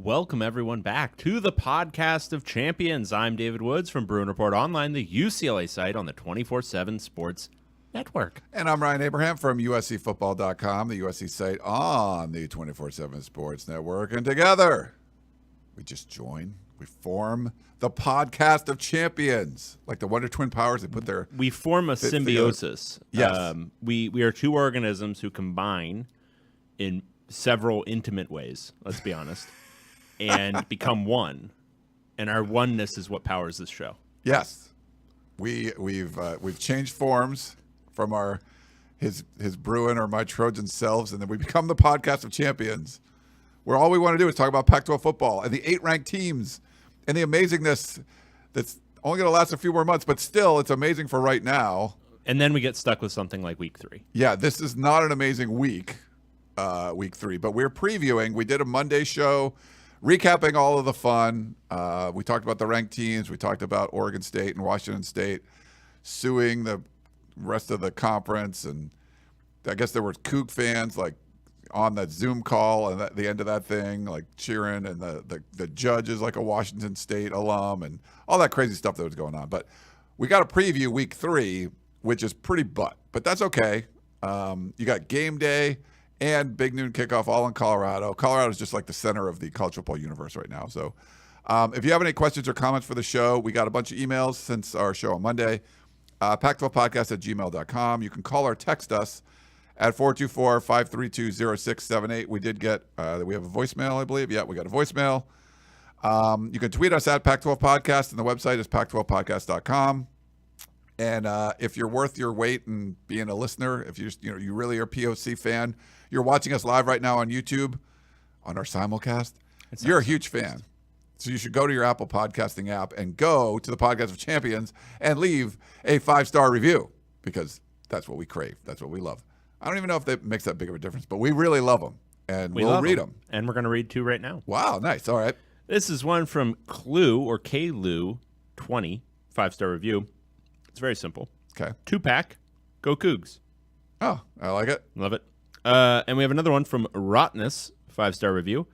Welcome, everyone, back to the Podcast of Champions. I'm David Woods from Bruin Report Online, the UCLA site on the 24/7 Sports Network. And I'm Ryan Abraham from USCFootball.com, the USC site on the 24/7 Sports Network. And together, we form the Podcast of Champions. Like the Wonder Twin Powers, they put their... We form a symbiosis. Yes. We are two organisms who combine in several intimate ways, let's be honest, and become one. And our oneness is what powers this show. Yes. We've changed forms from his Bruin or my Trojan selves, and then we become the Podcast of Champions, where all we want to do is talk about Pac-12 football and the 8 ranked teams and the amazingness that's only going to last a few more months, but still, it's amazing for right now. And then we get stuck with something like week 3. Yeah, this is not an amazing week 3, but we're previewing. We did a Monday show recapping all of the fun. We talked about the ranked teams. We talked about Oregon State and Washington State suing the rest of the conference, and I guess there were Coug fans like on that Zoom call and at the end of that thing, like cheering, and the judge is like a Washington State alum and all that crazy stuff that was going on. But we got to preview week 3, which is pretty but that's okay. You got game day and big noon kickoff all in Colorado. Colorado is just like the center of the college football universe right now. So if you have any questions or comments for the show, we got a bunch of emails since our show on Monday. Pac12podcast@gmail.com. You can call or text us at 424-532-0678. We did get, we have a voicemail, I believe. Yeah, we got a voicemail. You can tweet us at Pac12 Podcast, and the website is pac12podcast.com. And if you're worth your weight in being a listener, if you really are a POC fan, you're watching us live right now on YouTube on our simulcast, you're a huge fan. So you should go to your Apple podcasting app and go to the Podcast of Champions and leave a 5-star review, because that's what we crave. That's what we love. I don't even know if that makes that big of a difference, but we really love them, and we'll read them. And we're going to read 2 right now. Wow, nice. All right. This is one from Clue, or KLU20, 5-star review. It's very simple. Okay. 2-pack, go Cougs. Oh, I like it. Love it. And we have another one from Rotness, 5-star review.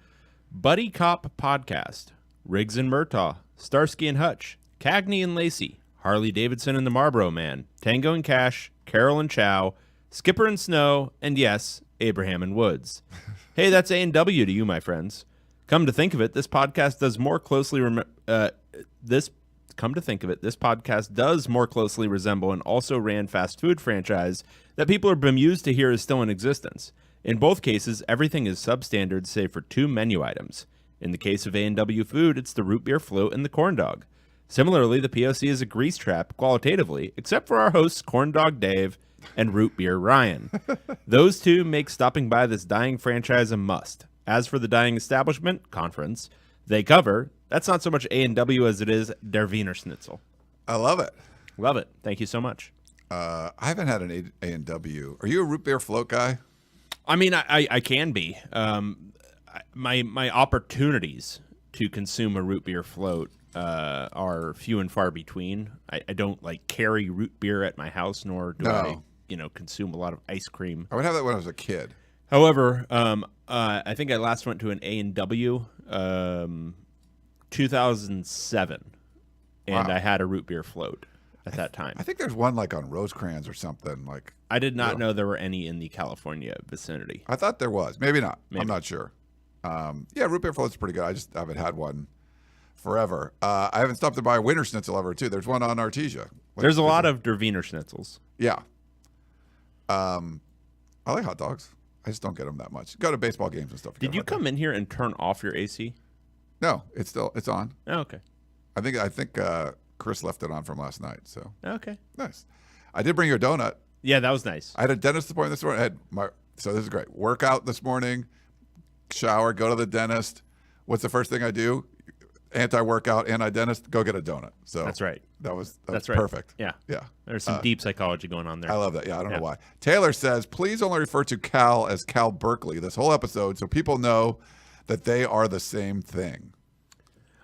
Buddy Cop Podcast. Riggs and Murtaugh, Starsky and Hutch, Cagney and Lacey, Harley Davidson and the Marlboro Man, Tango and Cash, Carol and Chow, Skipper and Snow, and yes, Abraham and Woods. Hey, that's A&W to you, my friends. Come to think of it, this podcast does more closely this podcast does more closely resemble an also ran fast food franchise that people are bemused to hear is still in existence. In both cases, everything is substandard save for 2 menu items. In the case of A&W Food, it's the root beer float and the corn dog. Similarly, the POC is a grease trap qualitatively, except for our hosts Corn Dog Dave and Root Beer Ryan. Those 2 make stopping by this dying franchise a must. As for the dying establishment conference they cover, that's not so much A&W as it is Der Wiener Schnitzel. I love it. Love it. Thank you so much. I haven't had an A&W. Are you a root beer float guy? I mean, I can be. My opportunities to consume a root beer float are few and far between. I don't like carry root beer at my house, nor do I consume a lot of ice cream. I would have that when I was a kid. However, I think I last went to an A&W 2007, and I had a root beer float at that time. I think there's one like on Rosecrans or something. Like I did not know there were any in the California vicinity. I thought there was. Maybe not. Maybe. I'm not sure. Root beer float's pretty good. I just haven't had one forever. I haven't stopped to buy a Wiener Schnitzel ever, too. There's one on Artesia. There's a lot of Der Wiener Schnitzels. Yeah. I like hot dogs. I just don't get them that much. Go to baseball games and stuff. Did you come in here and turn off your AC? No, it's on. Oh, okay. I think Chris left it on from last night. So okay, nice. I did bring you a donut. Yeah, that was nice. I had a dentist appointment this morning. So this is great. Workout this morning. Shower, go to the dentist. What's the first thing I do? Anti-workout, anti-dentist, go get a donut. So that's right. That's right. Perfect. Yeah. Yeah. There's some deep psychology going on there. I love that. Yeah, I don't know why. Taylor says, please only refer to Cal as Cal Berkeley this whole episode so people know that they are the same thing.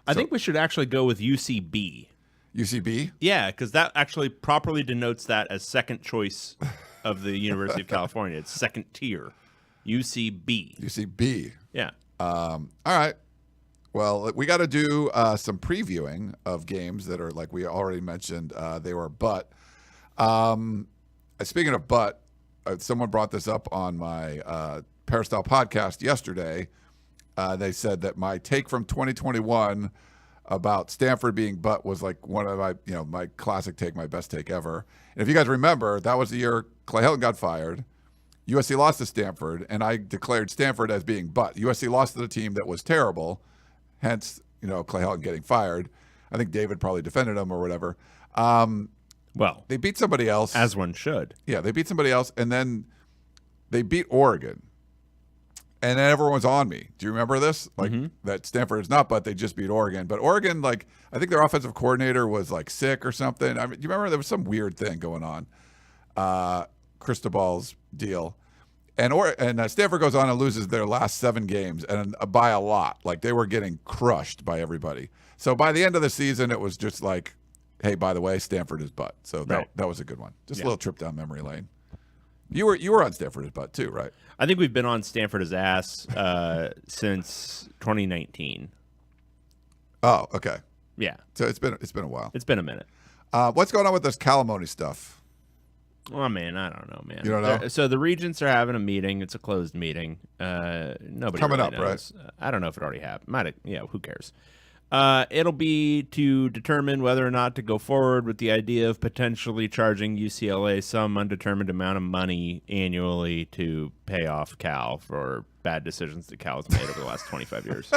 I think we should actually go with UCB. UCB? Yeah, because that actually properly denotes that as second choice of the University of California. It's second tier. UCB. UCB. Yeah. All right. Well, we got to do some previewing of games that are like we already mentioned. They were speaking of someone brought this up on my Peristyle podcast yesterday. They said that my take from 2021 about Stanford being was like one of my classic take, my best take ever. And if you guys remember, that was the year Clay Helton got fired. USC lost to Stanford, and I declared Stanford as being USC lost to the team that was terrible, hence, Clay Helton getting fired. I think David probably defended him or whatever. Well, they beat somebody else. as one should. Yeah, they beat somebody else, and then they beat Oregon. And then everyone was on me. Do you remember this? Like that Stanford is not, but they just beat Oregon. But Oregon, I think their offensive coordinator was sick or something. I mean, do you remember there was some weird thing going on? Cristobal's deal. And Stanford goes on and loses their last 7 games, and by a lot. They were getting crushed by everybody. So by the end of the season, it was just hey, by the way, Stanford is butt. So that was a good one. Just a little trip down memory lane. You were on Stanford as butt too, right? I think we've been on Stanford as ass since 2019. Oh, okay. Yeah. So it's been a while. It's been a minute. What's going on with this Calamoni stuff? Oh, man, I don't know, man. You don't know? So the regents are having a meeting. It's a closed meeting. Nobody coming really up, knows. Right? I don't know if it already happened. Who cares? It'll be to determine whether or not to go forward with the idea of potentially charging UCLA some undetermined amount of money annually to pay off Cal for bad decisions that Cal has made over the last 25 years.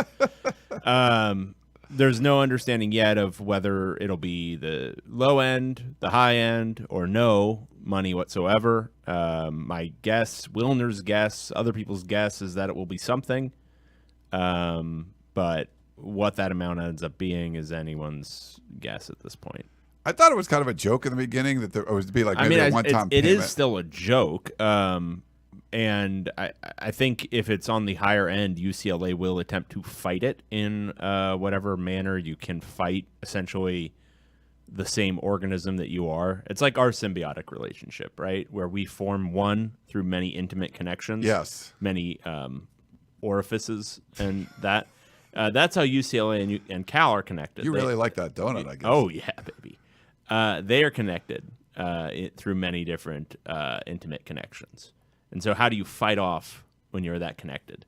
There's no understanding yet of whether it'll be the low end, the high end, or no money whatsoever. My guess, Wilner's guess, other people's guess is that it will be something. But what that amount ends up being is anyone's guess at this point. I thought it was kind of a joke in the beginning that it was to be a one-time payment. It is still a joke. And I think if it's on the higher end, UCLA will attempt to fight it in whatever manner you can fight essentially the same organism that you are. It's like our symbiotic relationship, right? Where we form one through many intimate connections. Yes. Many orifices and that. That's how UCLA and Cal are connected. You really like that donut, I guess. Oh, yeah, baby. They are connected through many different intimate connections. And so how do you fight off when you're that connected?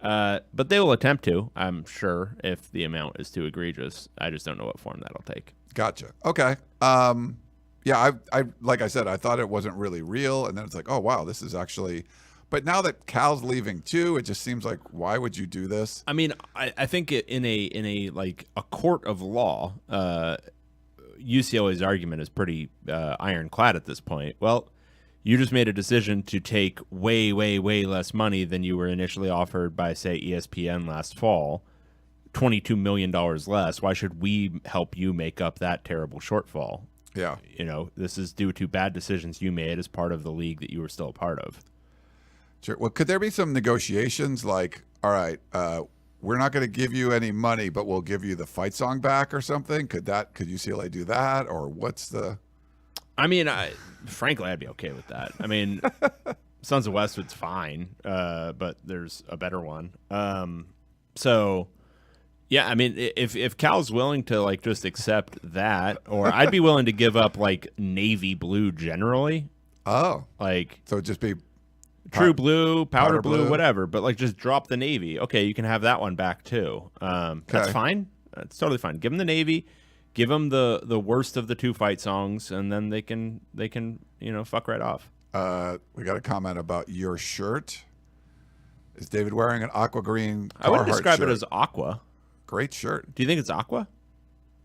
But they will attempt to, I'm sure, if the amount is too egregious. I just don't know what form that'll take. Gotcha. Okay. Yeah, I like I said, I thought it wasn't really real. And then it's oh, wow, this is actually... But now that Cal's leaving too, it just seems why would you do this? I mean, I think in a court of law, UCLA's argument is pretty ironclad at this point. Well, you just made a decision to take way, way, way less money than you were initially offered by, say, ESPN last fall, $22 million less. Why should we help you make up that terrible shortfall? Yeah. This is due to bad decisions you made as part of the league that you were still a part of. Sure. Well, could there be some negotiations all right, we're not going to give you any money, but we'll give you the fight song back or something? Could UCLA do that? Or what's the... I mean, frankly, I'd be okay with that. I mean, Sons of Westwood's fine, but there's a better one. So, yeah, I mean, if Cal's willing to, just accept that, or I'd be willing to give up, navy blue generally. Oh. So it'd just be... True blue, powder blue, whatever. But just drop the navy. Okay, you can have that one back too. That's fine. That's totally fine. Give them the navy. Give them the worst of the 2 fight songs, and then they can fuck right off. We got a comment about your shirt. Is David wearing an aqua green Carhartt I wouldn't describe shirt? it as aqua. Great shirt. Do you think it's aqua?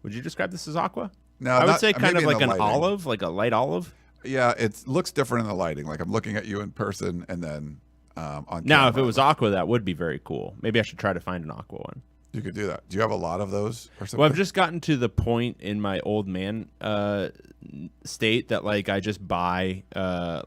Would you describe this as aqua? No, I would say kind of like an lighting. olive, like a light olive. Yeah, it looks different in the lighting. I'm looking at you in person, and then on now, camera. if it was aqua, that would be very cool. Maybe I should try to find an aqua one. You could do that. Do you have a lot of those or something? Well, I've just gotten to the point in my old man state that I just buy a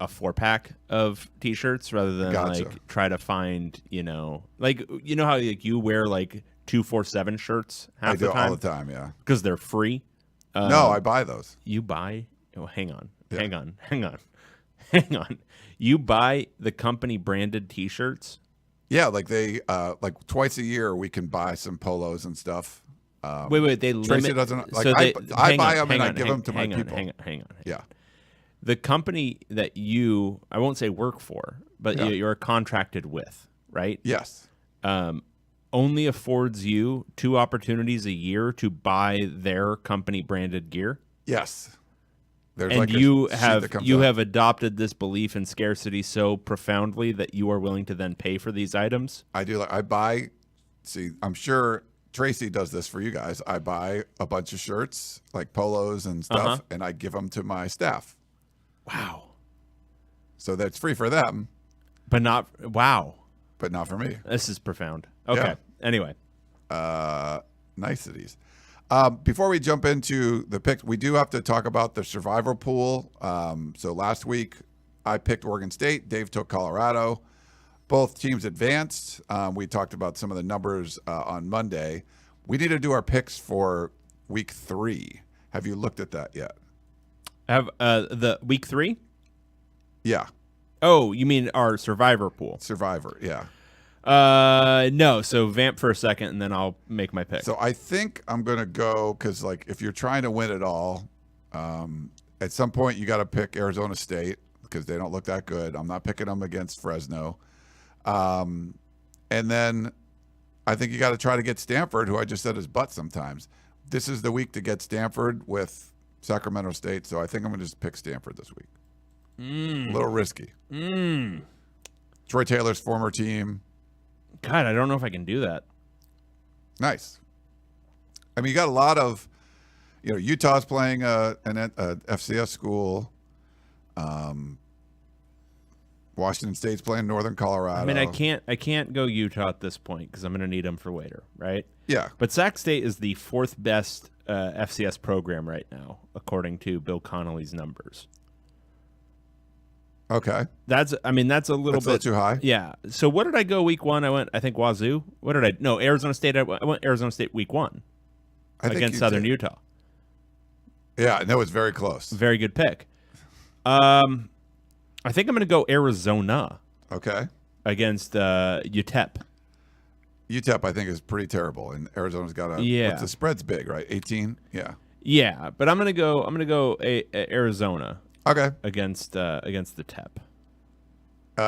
4-pack of T-shirts rather than try to find how you wear 247 shirts half the time. I do all the time, yeah, because they're free. No, I buy those. You buy? Oh, hang on. Yeah. Hang on. You buy the company branded T-shirts? Yeah, like they like twice a year we can buy some polos and stuff. Wait, they Tracy limit. doesn't like. So I buy them and I give them to my people. Hang on. Yeah. The company that I won't say work for, but you're contracted with, right? Yes. Only affords you 2 opportunities a year to buy their company branded gear. Yes. There's And like you a sheet that comes out. have adopted this belief in scarcity so profoundly that you are willing to then pay for these items. I do. I buy. See, I'm sure Tracy does this for you guys. I buy a bunch of shirts, like polos and stuff, and I give them to my staff. Wow. So that's free for them, But not for me. This is profound. Okay. Yeah. Anyway. Niceties. Before we jump into the picks, we do have to talk about the survivor pool. So last week I picked Oregon State. Dave took Colorado. Both teams advanced. We talked about some of the numbers on Monday. We need to do our picks for week 3. Have you looked at that yet? Have the week 3? Yeah. Oh, you mean our survivor pool? Survivor, yeah. No. So vamp for a second, and then I'll make my pick. So I think I'm going to go because, like, if you're trying to win it all, at some point you got to pick Arizona State because they don't look that good. I'm not picking them against Fresno. And then I think you got to try to get Stanford, who I just said is butt sometimes. This is the week to get Stanford with Sacramento State, so I think I'm going to just pick Stanford this week. A little risky. Troy Taylor's former team. God, I don't know if I can do that. Nice. I mean, you got a lot of, Utah's playing an FCS school. Washington State's playing Northern Colorado. I mean, I can't go Utah at this point because I'm going to need them for later, right? Yeah. But SacSt State is the 4th best FCS program right now, according to Bill Connolly's numbers. Okay. That's a little bit too high. Yeah. So what did I go week 1? I think Wazoo. What did I? No, Arizona State. I went Arizona State week 1 against Southern Utah. Yeah, no, it's very close. Very good pick. I think I'm going to go Arizona. Okay. Against UTEP. UTEP, I think, is pretty terrible, and Arizona's got the spread's big, right? 18. Yeah. Yeah, but I'm going to go Arizona. Okay. Against the TEP.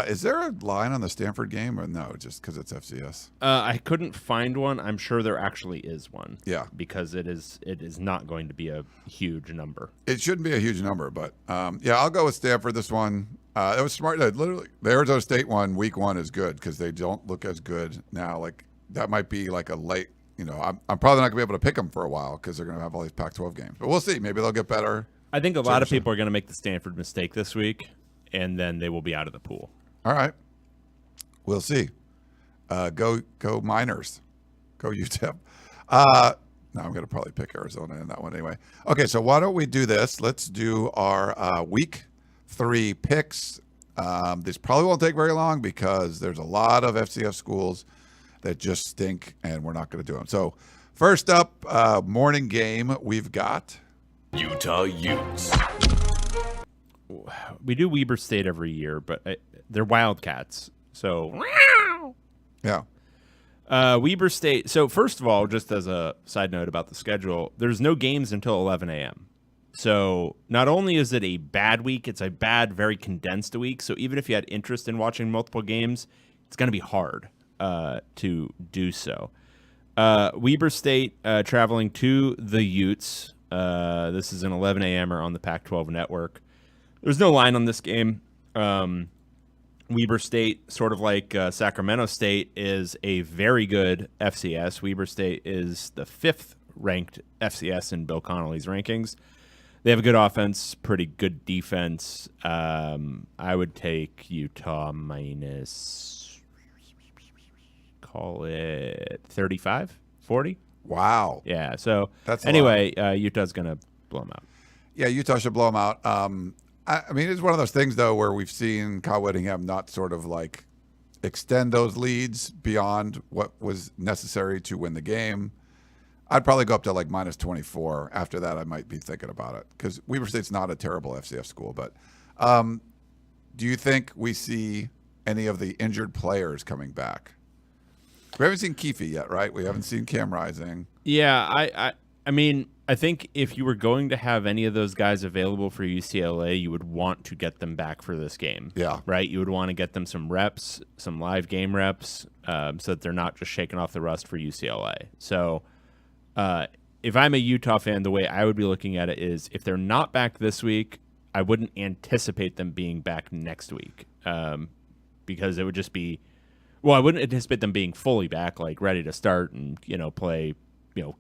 Is there a line on the Stanford game or no? Just because it's FCS. I couldn't find one. I'm sure there actually is one. Yeah. Because it is not going to be a huge number. It shouldn't be a huge number, but I'll go with Stanford this one. It was smart. Literally, the Arizona State one, week 1 is good because they don't look as good now. Like that might be like a late. I'm probably not gonna be able to pick them for a while because they're gonna have all these Pac-12 games. But we'll see. Maybe they'll get better. I think a lot of people are going to make the Stanford mistake this week, and then they will be out of the pool. All right. We'll see. Go Miners. Go UTEP. No, I'm going to probably pick Arizona in that one anyway. Okay, so why don't we do this? Let's do our week 3 picks. This probably won't take very long because there's a lot of FCS schools that just stink, and we're not going to do them. So first up, morning game, we've got Utah Utes. We do Weber State every year, but they're Wildcats. So, yeah. Weber State. So, first of all, just as a side note about the schedule, there's no games until 11 a.m. So, not only is it a bad week, it's a bad, very condensed week. So, even if you had interest in watching multiple games, it's going to be hard to do so. Weber State traveling to the Utes. This is an 11 a.m.er on the Pac-12 network. There's no line on this game. Weber State, sort of like Sacramento State, is a very good FCS. Weber State is the 5th ranked FCS in Bill Connolly's rankings. They have a good offense, pretty good defense. I would take Utah minus, call it 35, 40. Wow. Yeah, so That's anyway, Utah's going to blow them out. Yeah, Utah should blow them out. I mean, it's one of those things, though, where we've seen Kyle Whittingham not sort of like extend those leads beyond what was necessary to win the game. I'd probably go up to like minus 24. After that, I might be thinking about it because Weber State's not a terrible FCS school. But do you think we see any of the injured players coming back. We haven't seen Keefe yet, right? We haven't seen Cam Rising. Yeah, I mean, I think if you were going to have any of those guys available for UCLA, you would want to get them back for this game. Yeah. Right? You would want to get them some reps, some live game reps, so that they're not just shaking off the rust for UCLA. So if I'm a Utah fan, the way I would be looking at it is if they're not back this week, I wouldn't anticipate them being back next week because it would just be – well, I wouldn't anticipate them being fully back, like ready to start and, play,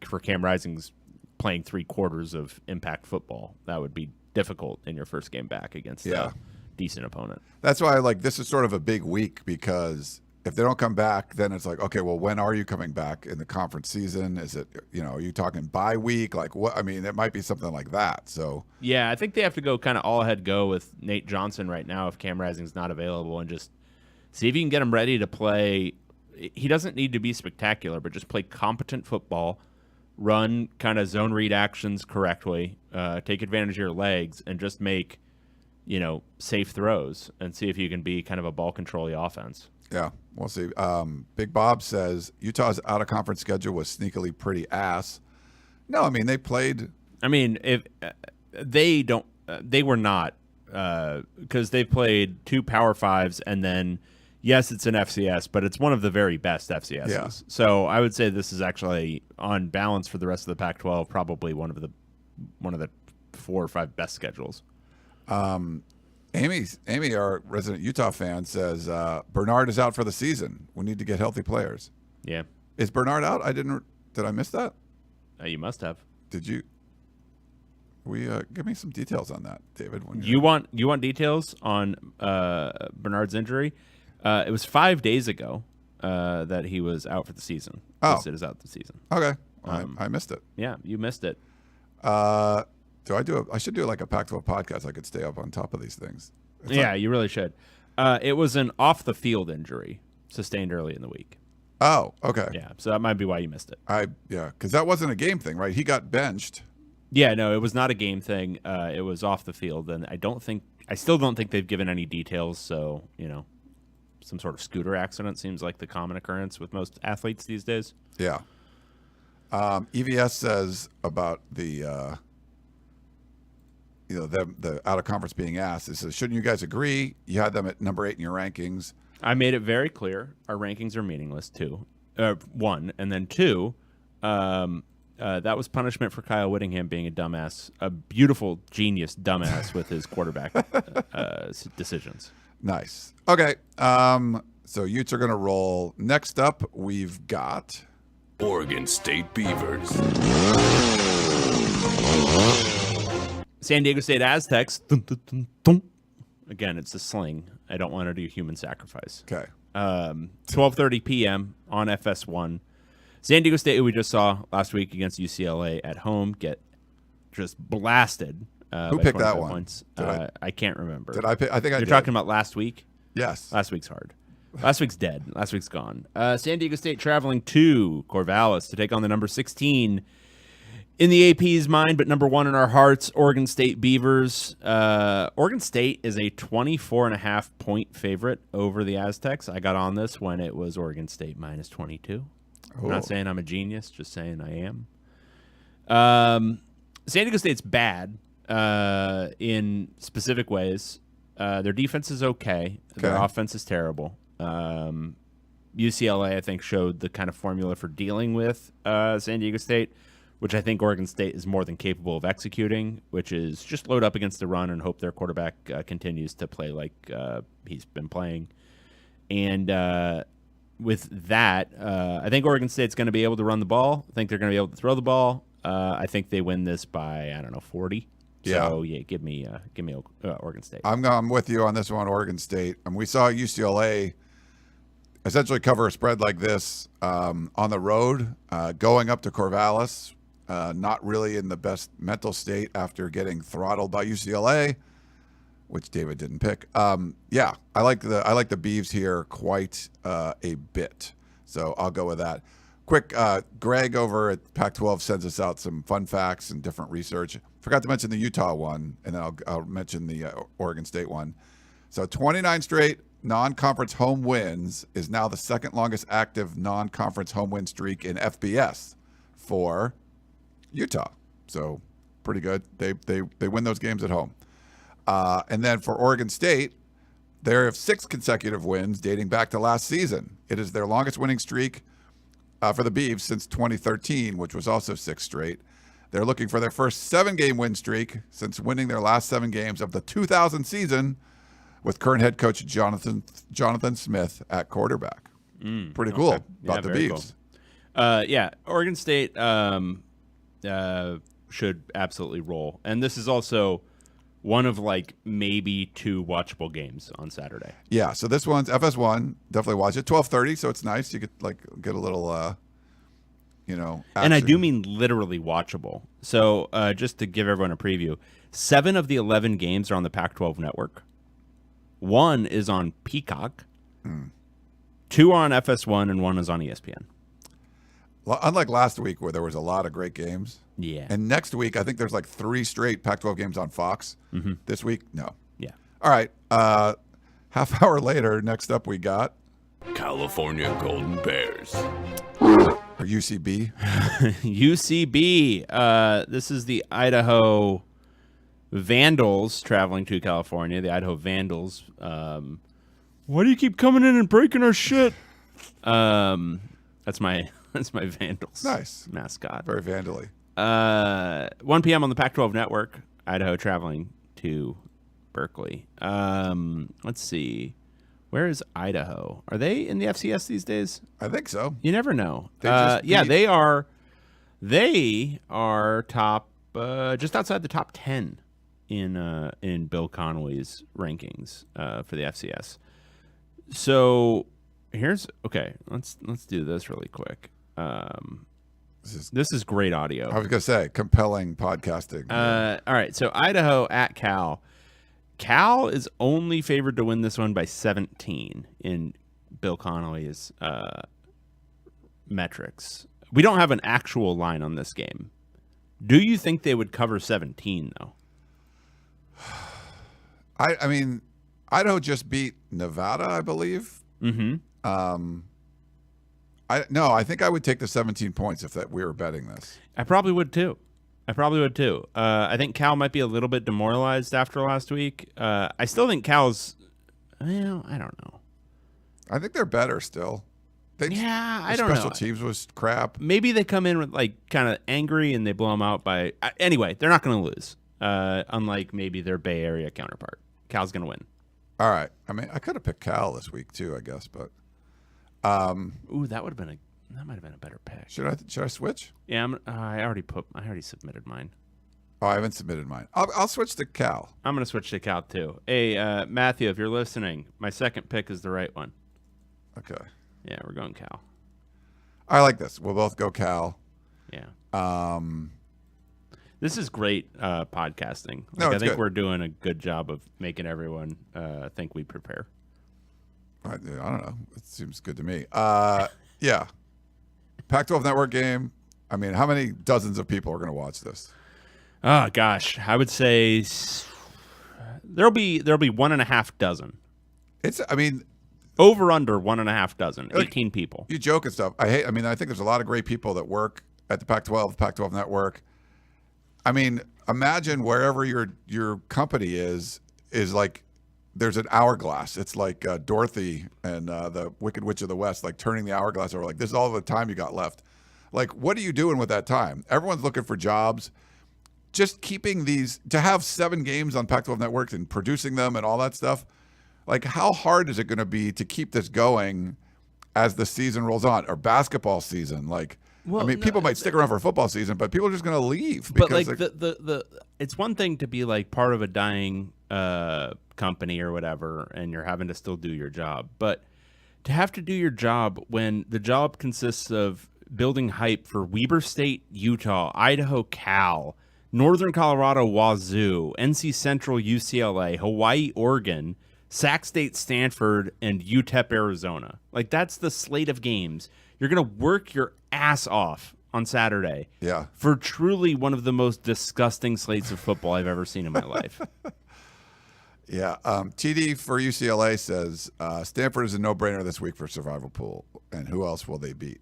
for Cam Rising's playing 3/4 of impact football. That would be difficult in your first game back against a decent opponent. That's why, this is sort of a big week because if they don't come back, then it's like, okay, well, when are you coming back in the conference season? Is it, are you talking bye week? Like what? I mean, it might be something like that. So yeah, I think they have to go kind of all ahead go with Nate Johnson right now if Cam Rising's not available and just see if you can get him ready to play. He doesn't need to be spectacular, but just play competent football, run kind of zone read actions correctly, take advantage of your legs, and just make, safe throws and see if you can be kind of a ball control offense. Yeah, we'll see. Big Bob says Utah's out-of-conference schedule was sneakily pretty ass. No, I mean, they played. I mean, if they don't, they were not because they played 2 Power Fives and then. Yes, it's an FCS, but it's one of the very best FCSs. Yeah. So I would say this is actually, on balance for the rest of the Pac-12, probably one of the 4 or 5 best schedules. Amy, our resident Utah fan, says Bernard is out for the season. We need to get healthy players. Yeah. Is Bernard out? Did I miss that? You must have. Did you? Give me some details on that, David. You want details on Bernard's injury? It was 5 days ago that he was out for the season. Listed as out the season. Okay. I missed it. Yeah, you missed it. I should do like a Pac-12 podcast. I could stay up on top of these things. You really should. It was an off-the-field injury sustained early in the week. Oh, okay. Yeah, so that might be why you missed it. Because that wasn't a game thing, right? He got benched. Yeah, no, it was not a game thing. It was off the field, and I still don't think they've given any details. So some sort of scooter accident seems like the common occurrence with most athletes these days. Yeah. EVS says about the the out of conference being asked. It says, shouldn't you guys agree? You had them at number 8 in your rankings. I made it very clear. Our rankings are meaningless too. 1, and then 2. That was punishment for Kyle Whittingham being a dumbass, a beautiful genius dumbass with his quarterback decisions. Nice. Okay. So Utes are going to roll. Next up, we've got Oregon State Beavers. San Diego State Aztecs. Dun, dun, dun, dun. Again, it's a sling. I don't want to do human sacrifice. Okay. 12:30 p.m. on FS1. San Diego State, who we just saw last week against UCLA at home, get just blasted. Who picked that one? Points. I can't remember. Did I pick? I think I You're did. talking about last week? Yes. Last week's hard. Last week's dead. Last week's gone. San Diego State traveling to Corvallis to take on the number 16 in the AP's mind, but number 1 in our hearts, Oregon State Beavers. Oregon State is a 24.5-point favorite over the Aztecs. I got on this when it was Oregon State minus 22. I'm not saying I'm a genius, just saying I am. San Diego State's bad in specific ways. Their defense is okay. Their offense is terrible. UCLA, I think, showed the kind of formula for dealing with San Diego State, which I think Oregon State is more than capable of executing, which is just load up against the run and hope their quarterback continues to play like he's been playing. And with that, I think Oregon State's going to be able to run the ball. I think they're going to be able to throw the ball. I think they win this by, 40. Yeah. So, give me Oregon State. I'm with you on this one, Oregon State. And we saw UCLA essentially cover a spread like this on the road, going up to Corvallis, not really in the best mental state after getting throttled by UCLA, which David didn't pick. I like the Beavs here quite a bit. So I'll go with that. Quick, Greg over at Pac-12 sends us out some fun facts and different research. Forgot to mention the Utah one, and then I'll mention the Oregon State one. So 29 straight non-conference home wins is now the second longest active non-conference home win streak in FBS for Utah. So pretty good. They win those games at home. And then for Oregon State, they have 6 consecutive wins dating back to last season. It is their longest winning streak for the Beavs since 2013, which was also 6 straight. They're looking for their first 7-game win streak since winning their last 7 games of the 2000 season with current head coach Jonathan Smith at quarterback. Pretty cool about the Beavs. Cool. Oregon State should absolutely roll. And this is also one of like maybe 2 watchable games on Saturday. Yeah, so this one's FS1. Definitely watch it. 12:30, so it's nice. You could like get a little action. And I do mean literally watchable. So just to give everyone a preview, 7 of the 11 games are on the Pac-12 network. 1 is on Peacock. 2 are on FS1, and 1 is on ESPN. Unlike last week where there was a lot of great games. Yeah. And next week, I think there's like 3 straight Pac-12 games on Fox. This week, no. Yeah. All right. Half hour later, next up we got California Golden Bears. or UCB. UCB. This is the Idaho Vandals traveling to California. The Idaho Vandals. Why do you keep coming in and breaking our shit? That's my Vandals Nice. mascot. Very vandally. 1 p.m. on the Pac-12 network. Idaho traveling to Berkeley. Let's see. Where is Idaho? Are they in the FCS these days? I think so. You never know. They they are. They are top, just outside the top 10 in Bill Connolly's rankings for the FCS. So here's okay. Let's do this really quick. This is great audio. I was gonna say compelling podcasting. All right, so Idaho at Cal. Cal is only favored to win this one by 17 in Bill Connolly's metrics. We don't have an actual line on this game. Do you think they would cover 17 though? I mean, Idaho just beat Nevada, I believe. I think I would take the 17 points if we were betting this. I probably would too. I think Cal might be a little bit demoralized after last week. I still think Cal's, I don't know. I think they're better still. I don't know. Special teams was crap. Maybe they come in with like kind of angry and they blow them out by. Anyway, they're not going to lose. Unlike maybe their Bay Area counterpart, Cal's going to win. All right. I mean, I could have picked Cal this week too, I guess, but. Ooh, that might have been a better pick. Should I switch? Yeah, I already submitted mine. Oh, I haven't submitted mine. I'll switch to Cal. I'm going to switch to Cal too. Hey, Matthew, if you're listening, my second pick is the right one. Okay. Yeah, we're going Cal. I like this. We'll both go Cal. Yeah. This is great podcasting. No, I think good. we're doing a good job of making everyone think we prepare. I don't know. It seems good to me. Yeah. Pac-12 network game. I mean, how many dozens of people are going to watch this? Oh gosh, I would say there'll be 1.5 dozen. Over under 1.5 dozen. 18 people. You joke and stuff. I think there's a lot of great people that work at the Pac-12 network. I mean, imagine wherever your company is like there's an hourglass. It's like Dorothy and the Wicked Witch of the West, like turning the hourglass over. Like, this is all the time you got left. Like, what are you doing with that time? Everyone's looking for jobs. Just keeping to have 7 games on Pac-12 networks and producing them and all that stuff. Like, how hard is it going to be to keep this going as the season rolls on, or basketball season? Like, people might stick around for football season, but people are just going to leave. But like it's one thing to be like part of a dying company or whatever, and you're having to still do your job. But to have to do your job when the job consists of building hype for Weber State, Utah, Idaho, Cal, Northern Colorado, Wazoo, NC Central, UCLA, Hawaii, Oregon, SacSt, Stanford, and UTEP, Arizona. Like, that's the slate of games. You're going to work your ass off on Saturday for truly one of the most disgusting slates of football I've ever seen in my life. Yeah. TD for UCLA says Stanford is a no-brainer this week for survival pool, and who else will they beat?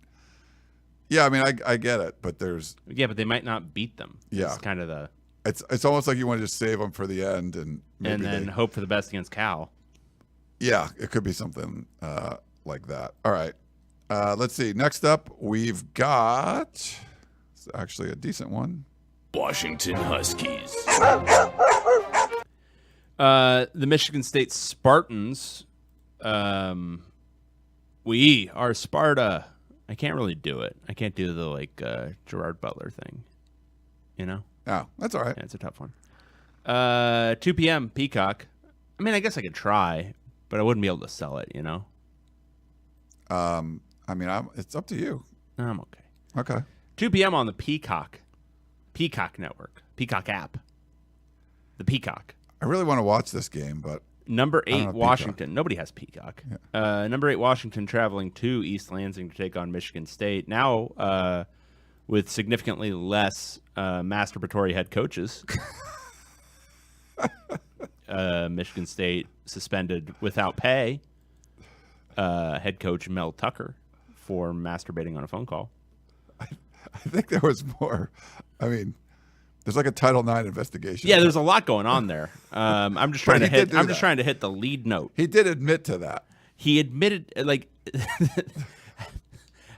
Yeah, I mean, I get it, but there's but they might not beat them. Yeah. It's kind of the it's almost like you want to just save them for the end and maybe then hope for the best against Cal. Yeah, it could be something like that. All right. Let's see. Next up, we've got it's actually a decent one. Washington Huskies. The Michigan State Spartans. We are Sparta. I can't really do it. I can't do the Gerard Butler thing. You know? Oh, that's all right. Yeah, it's a tough one. 2 p.m. Peacock. I mean, I guess I could try, but I wouldn't be able to sell it. You know? I mean, it's up to you. No, I'm okay. Okay. 2 p.m. on the Peacock Network, Peacock app. The Peacock. I really want to watch this game, but Number I don't 8, have Washington. Peacock. Nobody has Peacock. Yeah. Number 8, Washington traveling to East Lansing to take on Michigan State. Now, with significantly less masturbatory head coaches. Michigan State suspended without pay head coach Mel Tucker for masturbating on a phone call. I think there was more. I mean, there's like a Title IX investigation. Yeah, there's a lot going on there. I'm just trying to he did hit. do I'm just that. trying to hit the lead note. He did admit to that. He admitted,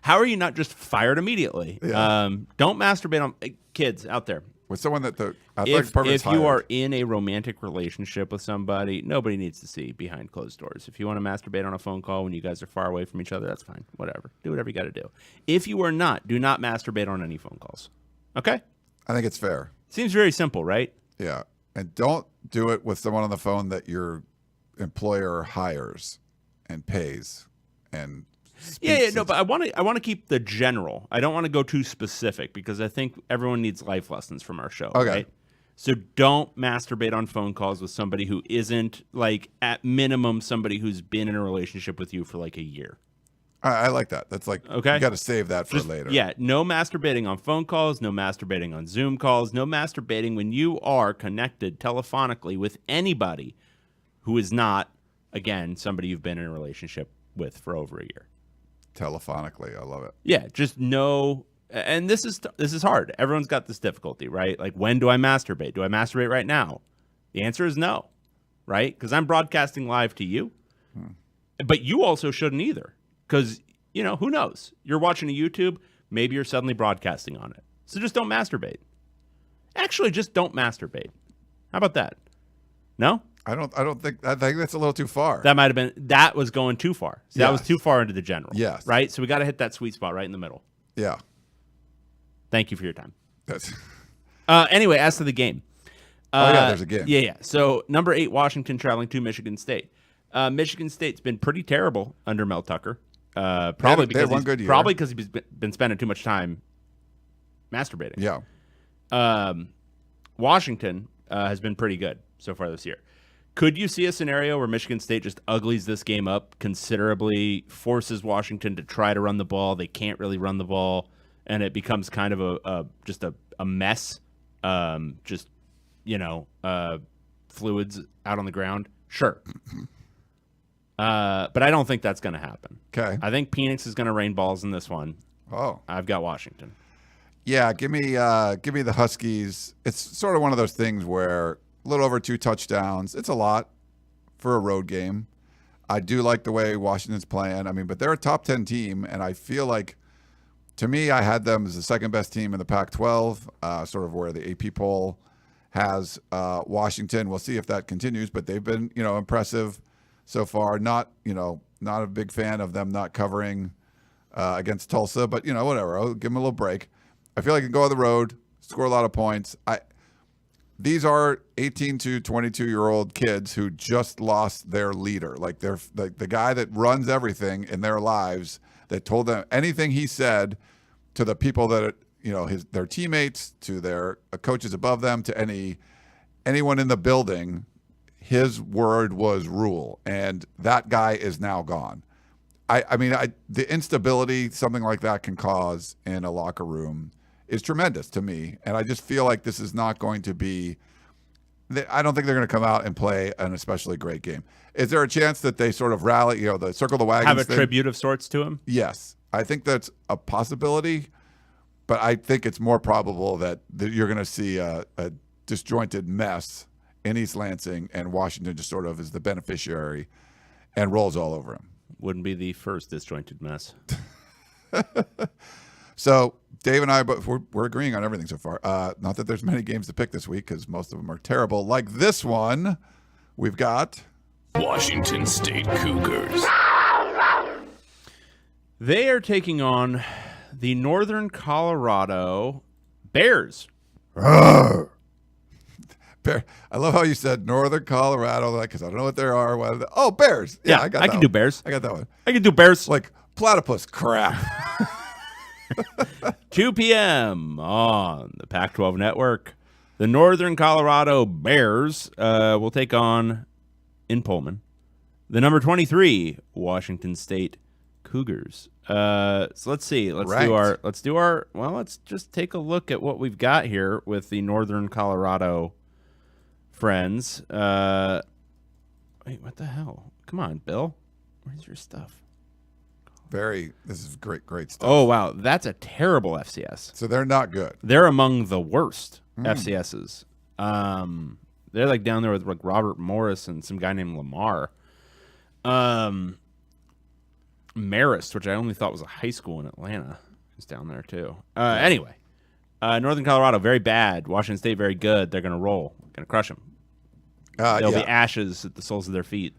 how are you not just fired immediately? Yeah. Don't masturbate on kids out there. With someone that the athletic department's If you hired. are in a romantic relationship with somebody, nobody needs to see behind closed doors. If you want to masturbate on a phone call when you guys are far away from each other, that's fine. Whatever. Do whatever you got to do. If you are not, do not masturbate on any phone calls. Okay? I think it's fair. Seems very simple, right? Yeah. And don't do it with someone on the phone that your employer hires and pays and Yeah, no, but I want to keep the general. I don't want to go too specific because I think everyone needs life lessons from our show, Okay. right? So don't masturbate on phone calls with somebody who isn't, at minimum, somebody who's been in a relationship with you for a year. I like that. That's Okay. You got to save that for Just- later. Yeah, no masturbating on phone calls, no masturbating on Zoom calls, no masturbating when you are connected telephonically with anybody who is not, again, somebody you've been in a relationship with for over a year. Telephonically. I love it. Yeah, just no. And this is hard. Everyone's got this difficulty, right? When do I masturbate? Do I masturbate right now? The answer is no, right? Because I'm broadcasting live to you. But you also shouldn't either. Because, who knows? You're watching a YouTube, maybe you're suddenly broadcasting on it. So just don't masturbate. Actually, just don't masturbate. How about that? No? I think that's a little too far. That was going too far. See, that was Yes. too far into the general. Yes. Right? So we got to hit that sweet spot right in the middle. Yeah. Thank you for your time. That's Anyway, as to the game. there's a game. Yeah. So number 8, Washington traveling to Michigan State. Michigan State's been pretty terrible under Mel Tucker. Probably they had one good year. because he's been spending too much time masturbating. Yeah. Washington has been pretty good so far this year. Could you see a scenario where Michigan State just uglies this game up considerably, forces Washington to try to run the ball? They can't really run the ball, and it becomes kind of just a mess. Fluids out on the ground. Sure. But I don't think that's going to happen. Okay. I think Penix is going to rain balls in this one. Oh. I've got Washington. Yeah, give me the Huskies. It's sort of one of those things where a little over 2 touchdowns. It's a lot for a road game. I do like the way Washington's playing. I mean, but they're a top 10 team, and I feel like, to me, I had them as the second best team in the Pac-12, sort of where the AP poll has Washington. We'll see if that continues, but they've been, impressive so far. Not a big fan of them not covering against Tulsa, but whatever. I'll give them a little break. I feel like I can go on the road, score a lot of points. These are 18 to 22-year-old kids who just lost their leader, like they're the guy that runs everything in their lives, that told them anything he said to the people that their teammates, to their coaches above them, to anyone in the building. His word was rule, and that guy is now gone. The instability something like that can cause in a locker room is tremendous to me, and I just feel like this is not going to be I don't think they're going to come out and play an especially great game. Is there a chance that they sort of rally, the circle the wagons Have a thing? tribute of sorts to him? Yes. I think that's a possibility, but I think it's more probable that you're going to see a disjointed mess in East Lansing, and Washington just sort of is the beneficiary and rolls all over him. Wouldn't be the first disjointed mess. So Dave and I, we're agreeing on everything so far. Not that there's many games to pick this week because most of them are terrible. Like this one, we've got Washington State Cougars. They are taking on the Northern Colorado Bears. Bear. I love how you said Northern Colorado, because I don't know what there are. Bears. Yeah, I got that. I can do Bears. I got that one. I can do Bears. Like platypus crap. 2 p.m. on the Pac-12 network. The Northern Colorado Bears will take on, in Pullman, the number 23 Washington State Cougars. So let's see. Let's just take a look at what we've got here with the Northern Colorado friends. Wait, what the hell? Come on, Bill. Where's your stuff? This is great stuff. Oh, wow. That's a terrible FCS. So they're not good. They're among the worst FCSs. They're like down there with like Robert Morris and some guy named Lamar. Marist, which I only thought was a high school in Atlanta, is down there too. Anyway, Northern Colorado, very bad. Washington State, very good. They're going to roll. Going to crush them. There'll be ashes at the soles of their feet.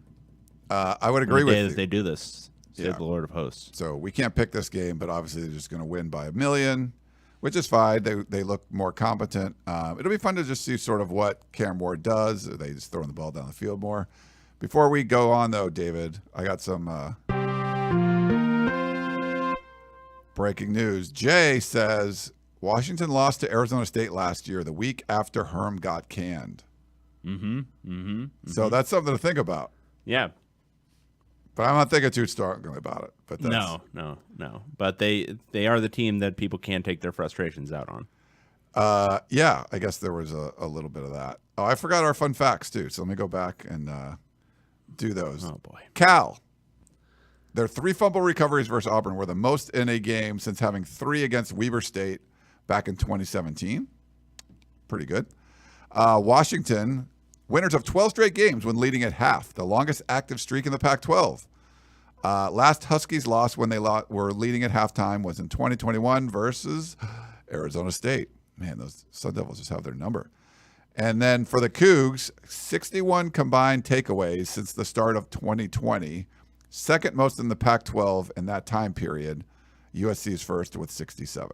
I would agree with you. They do this. Save the Lord of Hosts. So we can't pick this game, but obviously they're just going to win by 1 million, which is fine. They look more competent. It'll be fun to just see sort of what Cam Ward does. They just throwing the ball down the field more. Before we go on, though, David, I got some breaking news. Jay says Washington lost to Arizona State last year, the week after Herm got canned. So that's something to think about. Yeah. But I'm not thinking too strongly about it. But no. But they are the team that people can take their frustrations out on. Yeah, I guess there was a little bit of that. Oh, I forgot our fun facts, too. So let me go back and do those. Oh, boy. Cal. Their 3 fumble recoveries versus Auburn were the most in a game since having 3 against Weber State back in 2017. Pretty good. Washington, winners of 12 straight games when leading at half, the longest active streak in the Pac-12. Last Huskies loss when they were leading at halftime was in 2021 versus Arizona State. Man, those Sun Devils just have their number. And then for the Cougs, 61 combined takeaways since the start of 2020. Second most in the Pac-12 in that time period. USC is first with 67.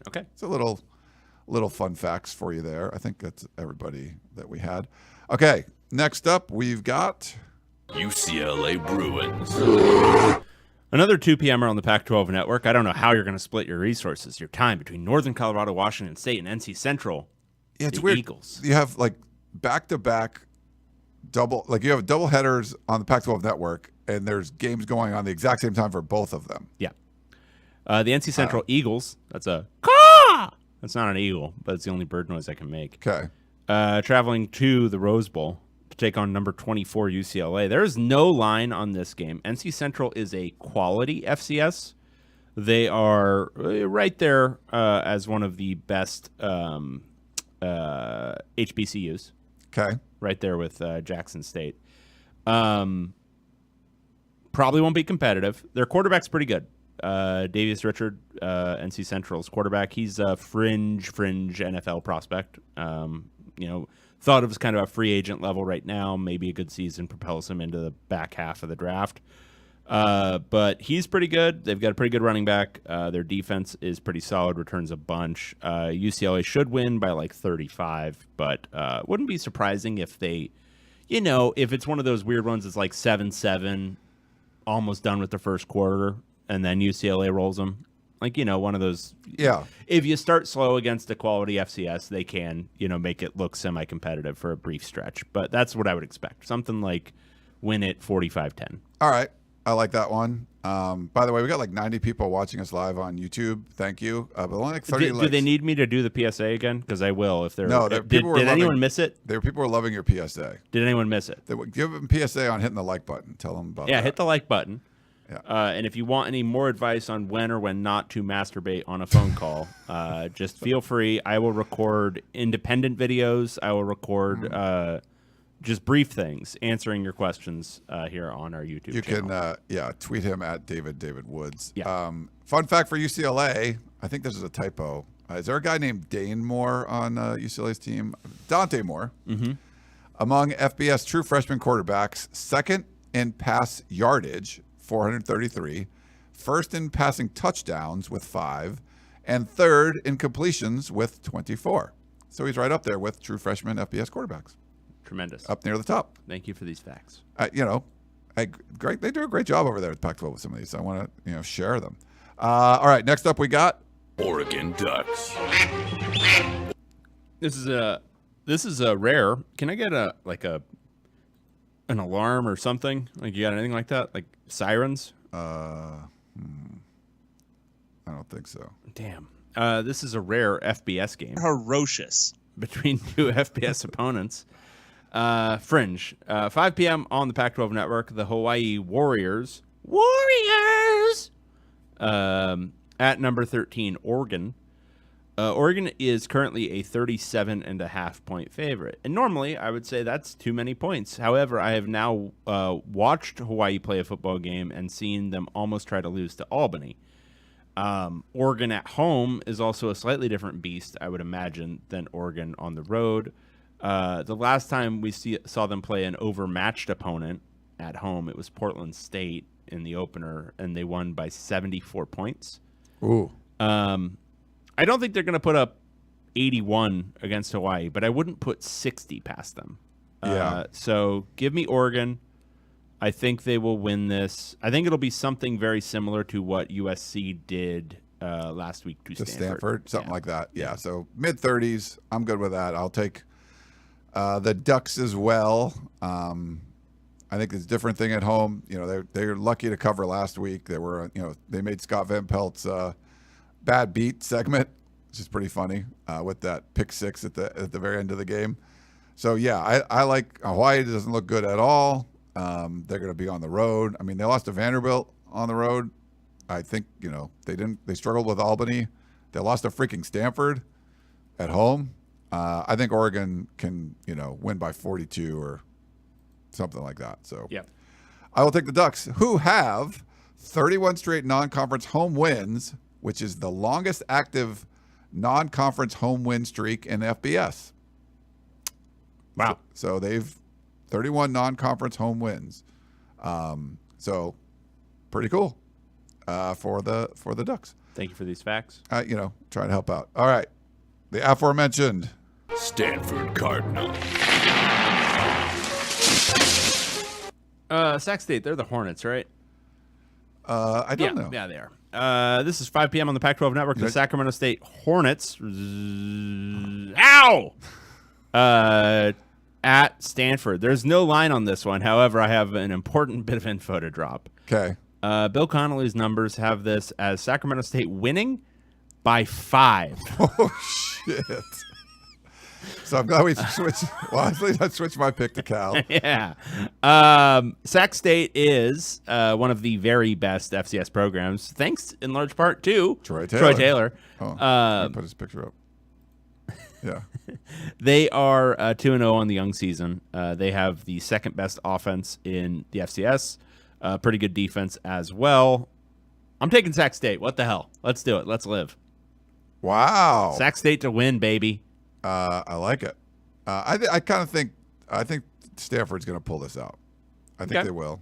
Okay. It's a little fun facts for you there. I think that's everybody that we had. Okay, next up we've got UCLA Bruins. Another 2 p.m.er on the Pac-12 network. I don't know how you're going to split your resources, your time between Northern Colorado, Washington State, and NC Central. Yeah, it's the weird. Eagles. You have like back-to-back you have double headers on the Pac-12 network, and there's games going on the exact same time for both of them. Yeah. The NC Central Eagles, that's a caw! That's not an eagle, but it's the only bird noise I can make. Okay. Traveling to the Rose Bowl to take on number 24 UCLA. There is no line on this game. NC Central is a quality FCS. They are right there as one of the best HBCUs. Okay. Right there with Jackson State. Probably won't be competitive. Their quarterback's pretty good. Davius Richard, NC Central's quarterback. He's a fringe NFL prospect. Thought of as kind of a free agent level right now. Maybe a good season propels him into the back half of the draft. But he's pretty good. They've got a pretty good running back. Their defense is pretty solid, returns a bunch. UCLA should win by like 35, but wouldn't be surprising if they, if it's one of those weird ones that's like 7-7, almost done with the first quarter, and then UCLA rolls them. Like, one of those. Yeah. If you start slow against a quality FCS, they can, make it look semi-competitive for a brief stretch. But that's what I would expect. Something like win it 45-10. All right. I like that one. By the way, we got like 90 people watching us live on YouTube. Thank you. But only like 30 likes. Do they need me to do the PSA again? Because I will. If they're No, did anyone miss it? People were loving your PSA. Did anyone miss it? They would give them PSA on hitting the like button. Tell them about that. Yeah, hit the like button. Yeah. And if you want any more advice on when or when not to masturbate on a phone call, just feel free. I will record independent videos. I will record just brief things, answering your questions here on our YouTube channel. You can, tweet him at David Woods. Yeah. Fun fact for UCLA, I think this is a typo. Is there a guy named Dane Moore on UCLA's team? Dante Moore. Mm-hmm. Among FBS true freshman quarterbacks, second in pass yardage, 433, first in passing touchdowns with 5, and third in completions with 24. So he's right up there with true freshman FBS quarterbacks. Tremendous. Up near the top. Thank you for these facts. Great. They do a great job over there at the Pac-12 with some of these. So I want to, share them. All right. Next up, we got Oregon Ducks. This is a rare. Can I get an alarm or something? Like, you got anything like that? Like sirens? I don't think so. Damn. This is a rare FBS game Ferocious. between two FBS opponents. Fringe. 5 p.m. on the Pac-12 network. The Hawaii Warriors. At number 13, Oregon. Oregon is currently a 37.5-point favorite. And normally, I would say that's too many points. However, I have now watched Hawaii play a football game and seen them almost try to lose to Albany. Oregon at home is also a slightly different beast, I would imagine, than Oregon on the road. The last time we saw them play an overmatched opponent at home, it was Portland State in the opener, and they won by 74 points. Ooh. I don't think they're going to put up 81 against Hawaii, but I wouldn't put 60 past them. Yeah. So give me Oregon. I think they will win this. I think it'll be something very similar to what USC did last week to Stanford. Something like that. Yeah. So mid-30s. I'm good with that. I'll take the Ducks as well. I think it's a different thing at home. They're lucky to cover last week. They were, they made Scott Van Pelt's bad beat segment, which is pretty funny, with that pick six at the very end of the game. So yeah, I like Hawaii. Doesn't look good at all. They're going to be on the road. I mean, they lost to Vanderbilt on the road. I think they struggled with Albany. They lost to freaking Stanford at home. I think Oregon can win by 42 or something like that. So yeah, I will take the Ducks, who have 31 straight non-conference home wins, which is the longest active non-conference home win streak in FBS. Wow. So they've 31 non-conference home wins. So pretty cool for the Ducks. Thank you for these facts. Trying to help out. All right. The aforementioned Stanford Cardinal. Sac State, they're the Hornets, right? I don't know. Yeah, they are. This is 5 p.m. on the Pac-12 network. The Sacramento State Hornets. At Stanford. There's no line on this one. However, I have an important bit of info to drop. Okay. Bill Connolly's numbers have this as Sacramento State winning by 5. Oh, shit. So I'm glad we switched. Well, at least I switched my pick to Cal. Yeah. Sac State is one of the very best FCS programs, thanks in large part to Troy Taylor. Oh, put his picture up. Yeah. They are 2-0 on the young season. They have the second best offense in the FCS. Pretty good defense as well. I'm taking Sac State. What the hell? Let's do it. Let's live. Wow. Sac State to win, baby. I like it. I kind of think Stanford's going to pull this out. I think they will.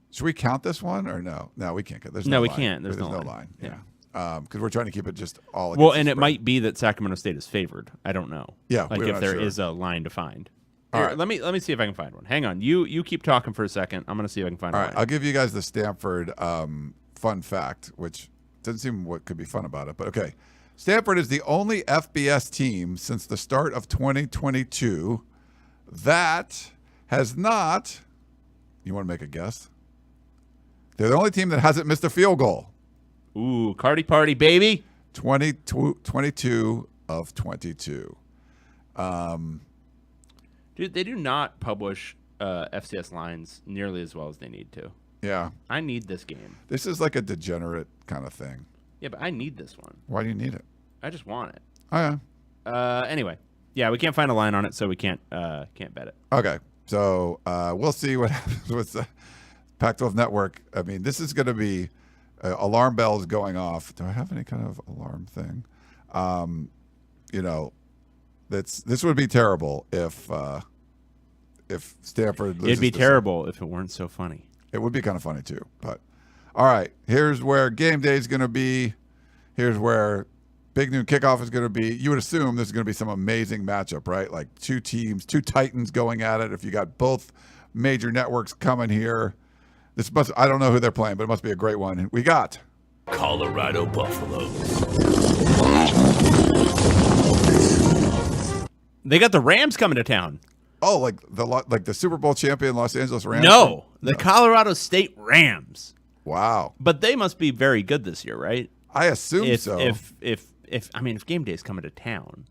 Should we count this one or no? No, we can't. There's no we line. can't. There's no line. Yeah. Because we're trying to keep it just all. Well, and it might be that Sacramento State is favored. I don't know. Yeah, like if there is a line to find. All right, let me see if I can find one. Hang on, you keep talking for a second. I'm gonna see if I can find one. All right, I'll give you guys the Stanford fun fact, which doesn't seem what could be fun about it, but okay. Stanford is the only FBS team since the start of 2022 that has not You want to make a guess? They're the only team that hasn't missed a field goal. Ooh, Cardi Party, baby. 22 of 22. Dude, they do not publish FCS lines nearly as well as they need to. Yeah. I need this game. This is like a degenerate kind of thing. Yeah, but I need this one. Why do you need it? I just want it. Oh, yeah. Anyway, yeah, we can't find a line on it, so we can't bet it. Okay. So we'll see what happens with the Pac-12 network. I mean, this is going to be alarm bells going off. Do I have any kind of alarm thing? This would be terrible if Stanford loses. It'd be terrible if it weren't so funny. It would be kind of funny too. But all right, here's where game day is going to be. Here's where Big Noon Kickoff is going to be. You would assume this is going to be some amazing matchup, right? Like two teams, two titans going at it. If you got both major networks coming here, I don't know who they're playing, but it must be a great one. We got Colorado Buffaloes. They got the Rams coming to town. Oh, like the Super Bowl champion Los Angeles Rams? No, the Colorado State Rams. Wow. But they must be very good this year, right? I assume so. If game day is coming to town,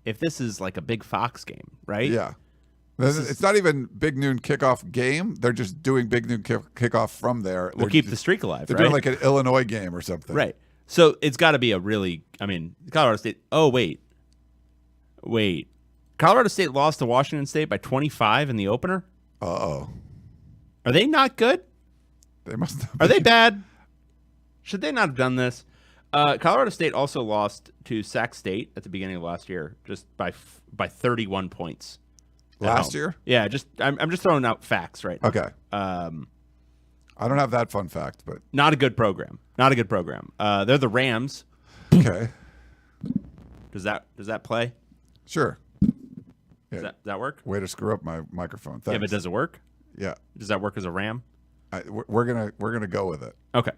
if this is like a big Fox game, right? Yeah. It's not even Big Noon Kickoff game. They're just doing Big Noon Kickoff from there. We'll keep the streak alive, They're right? doing like an Illinois game or something. Right. So it's got to be Colorado State. Oh, wait. Colorado State lost to Washington State by 25 in the opener? Uh-oh. Are they not good? They must not Are they bad? Should they not have done this? Colorado State also lost to SacSt State at the beginning of last year, just by 31 points. Last year? Yeah, I'm just throwing out facts right now. Okay. I don't have that fun fact, but Not a good program. They're the Rams. okay. Does that play? Sure. Does that work? Way to screw up my microphone. Thanks. Yeah, but does it work? Yeah. Does that work as a Ram? We're gonna go with it. Okay.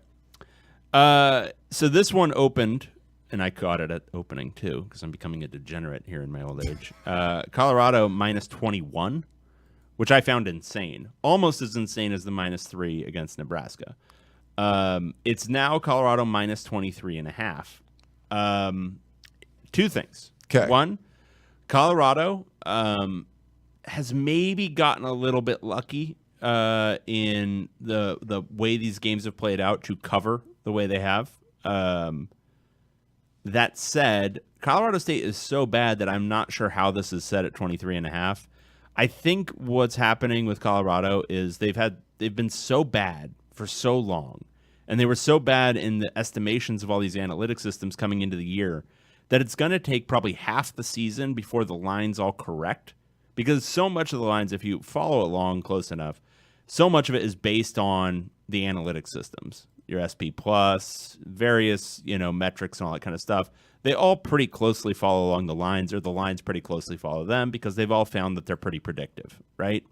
So this one opened, and I caught it at opening too, because I'm becoming a degenerate here in my old age. Colorado minus 21, which I found insane. Almost as insane as the minus 3 against Nebraska. It's now Colorado minus 23.5. Two things. Okay. One, Colorado has maybe gotten a little bit lucky in the way these games have played out to cover the way they have. That said, Colorado State is so bad that I'm not sure how this is set at 23.5. I think what's happening with Colorado is they've been so bad for so long, and they were so bad in the estimations of all these analytic systems coming into the year that it's going to take probably half the season before the lines all correct, because so much of the lines, if you follow along close enough, so much of it is based on the analytic systems, your SP plus, various, metrics and all that kind of stuff. They all pretty closely follow along the lines, or the lines pretty closely follow them, because they've all found that they're pretty predictive, right?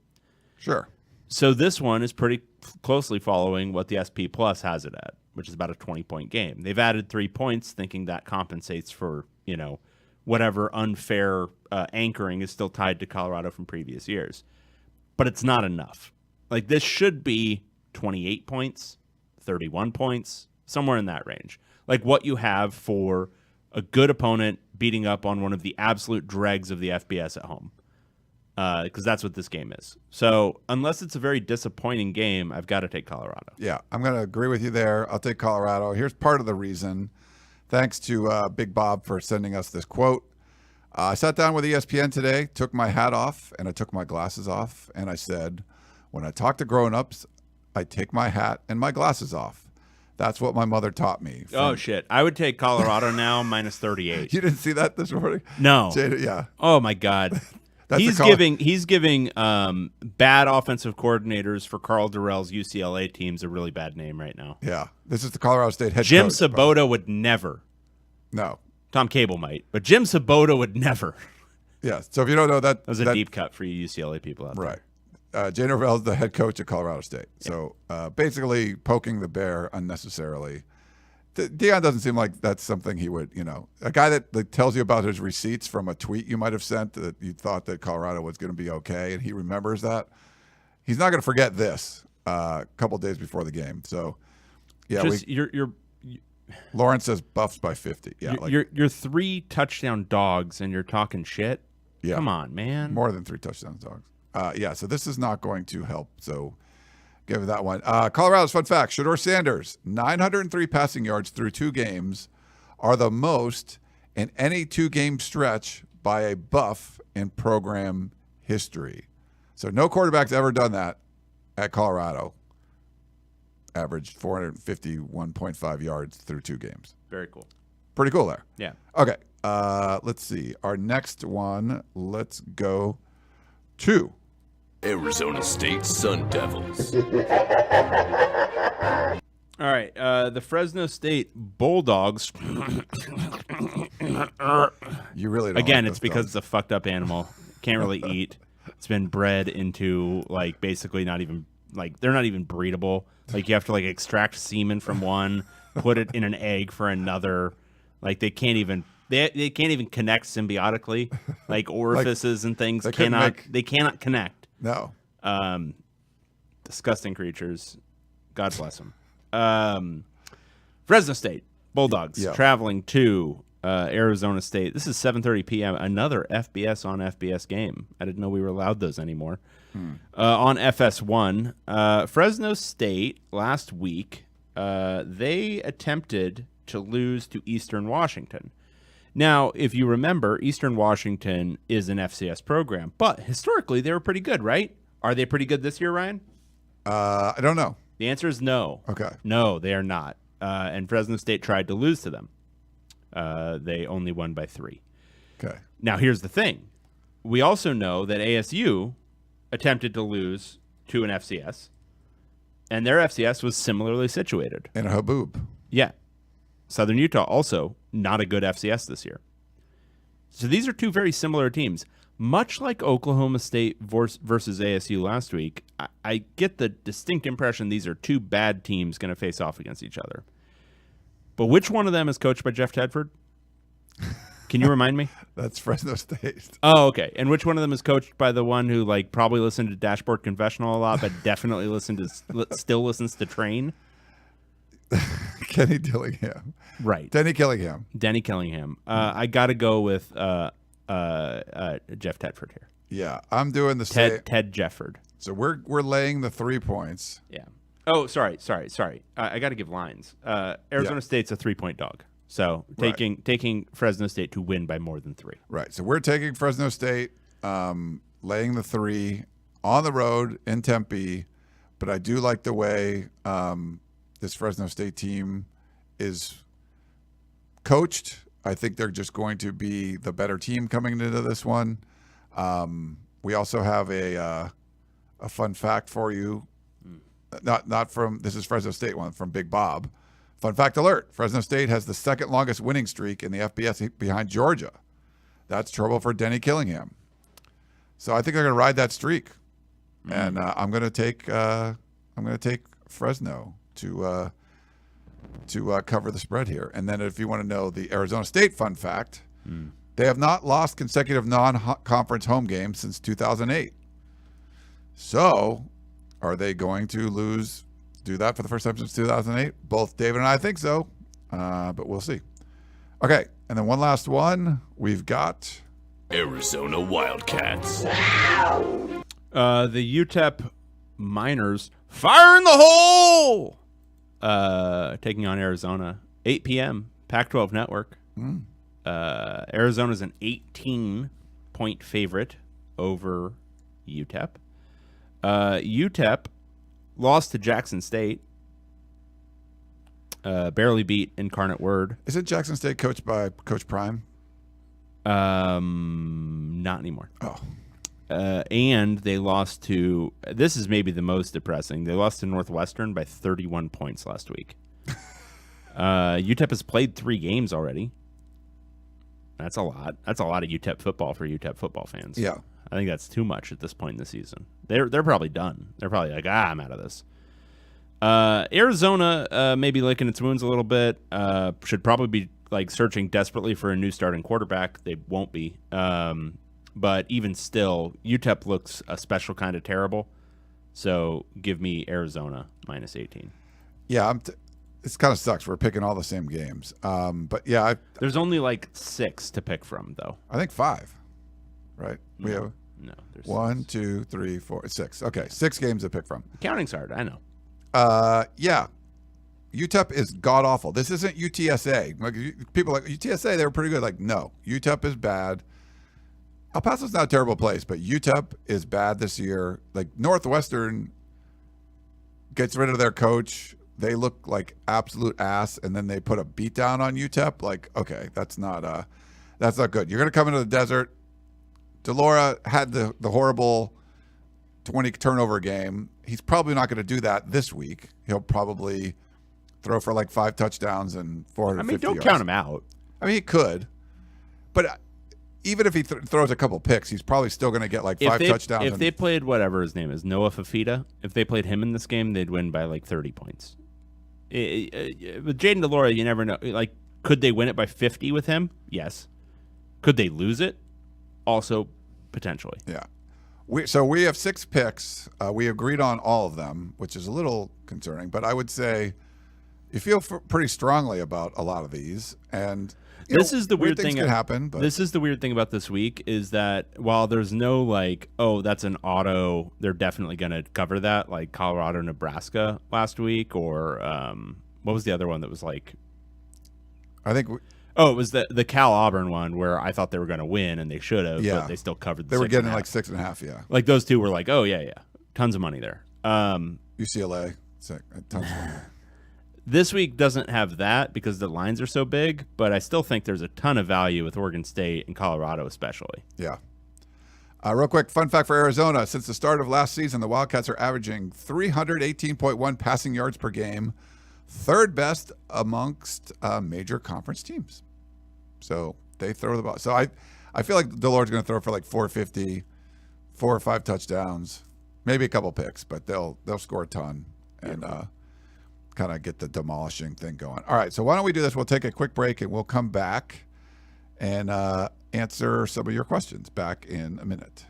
Sure. So this one is pretty closely following what the SP plus has it at, which is about a 20-point game. They've added 3 points, thinking that compensates for, whatever unfair anchoring is still tied to Colorado from previous years. But it's not enough. Like, this should be 28 points, 31 points, somewhere in that range. Like what you have for a good opponent beating up on one of the absolute dregs of the FBS at home. Because that's what this game is. So unless it's a very disappointing game, I've got to take Colorado. Yeah, I'm going to agree with you there. I'll take Colorado. Here's part of the reason. Thanks to Big Bob for sending us this quote. I sat down with ESPN today, took my hat off, and I took my glasses off, and I said, when I talk to grown-ups, I take my hat and my glasses off. That's what my mother taught me. Oh, shit. I would take Colorado now minus 38. You didn't see that this morning? No. Yeah. Oh, my God. He's giving bad offensive coordinators for Carl Durrell's UCLA teams a really bad name right now. Yeah. This is the Colorado State head Jim coach. Sabota would never. No. Tom Cable might, but Jim Sabota would never. Yeah. So if you don't know that. That was a deep cut for you UCLA people out there. Right. Jay Norvell is the head coach at Colorado State. So basically poking the bear unnecessarily. Deion doesn't seem like that's something he would, a guy that tells you about his receipts from a tweet you might have sent that you thought that Colorado was going to be okay, and he remembers that. he's not going to forget this a couple days before the game. So, yeah, Just, Lawrence says Buffs by 50. Yeah, you're 3 touchdown dogs, and you're talking shit. Yeah, come on, man. More than 3 touchdown dogs. Yeah, so this is not going to help. So, give it that one. Colorado's fun fact: Shedeur Sanders, 903 passing yards through 2 games, are the most in any 2-game stretch by a Buff in program history. So no quarterback's ever done that at Colorado. Averaged 451.5 yards through 2 games. Very cool. Pretty cool there. Yeah. Okay. Let's see. Our next one, let's go to Arizona State Sun Devils. All right. The Fresno State Bulldogs. You really don't Again, like it's those because dogs. it's a fucked up animal. Can't really eat. It's been bred into, like, basically not even, like, they're not even breedable. Like, you have to, like, extract semen from one, put it in an egg for another. Like, they can't even connect symbiotically. Like, orifices and things they cannot connect. No. Disgusting creatures. God bless them. Fresno State Bulldogs traveling to Arizona State. This is 7:30 p.m. Another FBS on FBS game. I didn't know we were allowed those anymore. On FS1, Fresno State last week, they attempted to lose to Eastern Washington. Now, if you remember, Eastern Washington is an FCS program, but historically they were pretty good, right? Are they pretty good this year, Ryan? I don't know. The answer is no. Okay. No, they are not. And Fresno State tried to lose to them. They only won by 3. Okay. Now, here's the thing. We also know that ASU attempted to lose to an FCS, and their FCS was similarly situated. And a haboob. Yeah. Southern Utah also not a good FCS this year. So these are 2 very similar teams. Much like Oklahoma State versus ASU last week, I get the distinct impression these are 2 bad teams going to face off against each other. But which one of them is coached by Jeff Tedford? Can you remind me? That's Fresno State. Oh, okay. And which one of them is coached by the one who, like, probably listened to Dashboard Confessional a lot, but definitely still listens to Train? Kenny Dillingham. Right. Denny Killingham. Denny Killingham. I got to go with Jeff Tedford here. Yeah, I'm doing the same. Ted Jefford. So we're laying the 3 points. Yeah. Oh, sorry. I got to give lines. Arizona State's a 3-point dog. So taking Fresno State to win by more than 3. Right. So we're taking Fresno State, laying the 3 on the road in Tempe. But I do like the way this Fresno State team is coached. I think they're just going to be the better team coming into this one. We also have a fun fact for you. Not from, this is Fresno State one, from Big Bob. Fun fact alert. Fresno State has the 2nd longest winning streak in the FBS behind Georgia. That's trouble for Denny Killingham. So I think they're going to ride that streak. And I'm going to take Fresno to cover the spread here. And then if you want to know the Arizona State fun fact, they have not lost consecutive non-conference home games since 2008. So are they going to do that for the first time since 2008? Both David and I think so, but we'll see. Okay, and then one last one. We've got Arizona Wildcats. The UTEP Miners fire in the hole! Taking on Arizona. 8 p.m. Pac-12 Network. Arizona's an 18-point favorite over UTEP. UTEP lost to Jackson State. Barely beat Incarnate Word. Is it Jackson State coached by Coach Prime? Not anymore. Oh. And they lost to, this is maybe the most depressing, they lost to Northwestern by 31 points last week. UTEP has played 3 games already. That's a lot. That's a lot of UTEP football for UTEP football fans. Yeah. I think that's too much at this point in the season. They're probably done. They're probably like, I'm out of this. Arizona maybe licking its wounds a little bit. Should probably be like searching desperately for a new starting quarterback. They won't be. But even still, UTEP looks a special kind of terrible. So give me Arizona minus 18. Yeah, it kind of sucks. We're picking all the same games. But yeah, There's only like 6 to pick from, though. I think 5. Right? We have there's 1, 2, 3, 4, 6. Okay, 6 games to pick from. Counting's hard, I know. Yeah. UTEP is god awful. This isn't UTSA. Like people are like UTSA, they were pretty good. Like no, UTEP is bad. El Paso's not a terrible place, but UTEP is bad this year. Like Northwestern gets rid of their coach. They look like absolute ass, and then they put a beat down on UTEP. Like okay, that's not good. You're gonna come into the desert. Delora had the horrible 20 turnover game. He's probably not going to do that this week. He'll probably throw for like 5 touchdowns and 450 yards. Don't count him out. I mean, he could. But even if he throws a couple picks, he's probably still going to get like 5 touchdowns. If they played whatever his name is, Noah Fafita, if they played him in this game, they'd win by like 30 points. With Jaden Delora, you never know. Like, could they win it by 50 with him? Yes. Could they lose it? Also, potentially. Yeah. So we have 6 picks. We agreed on all of them, which is a little concerning. But I would say you feel pretty strongly about a lot of these. And this is the weird thing. Can happen. But this is the weird thing about this week is that while there's no like, oh, that's an auto, they're definitely going to cover that, like Colorado, Nebraska last week, or what was the other one that was like? I think. It was the Cal Auburn one where I thought they were going to win and they should have, but they still covered. They were getting like 6.5. Yeah, like those two were like, oh yeah, tons of money there. UCLA, tons of money. This week doesn't have that because the lines are so big, but I still think there's a ton of value with Oregon State and Colorado especially. Yeah. Real quick, fun fact for Arizona. Since the start of last season, the Wildcats are averaging 318.1 passing yards per game, 3rd best amongst major conference teams. So they throw the ball. So I feel like Delore's going to throw for like 450, 4 or 5 touchdowns, maybe a couple picks, but they'll score a ton and kind of get the demolishing thing going. All right, so why don't we do this? We'll take a quick break and we'll come back and answer some of your questions back in a minute.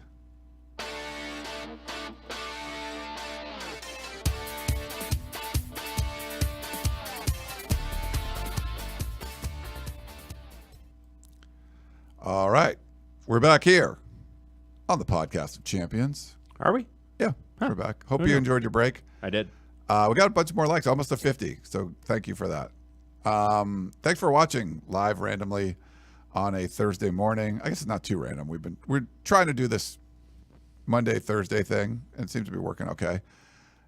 All right, we're back here on the Podcast of Champions. Are we? Yeah, we're back. Hope you enjoyed your break. I did. We got a bunch more likes, almost to 50, so thank you for that. Thanks for watching live randomly on a Thursday morning. I guess it's not too random. We're trying to do this Monday, Thursday thing, and it seems to be working okay.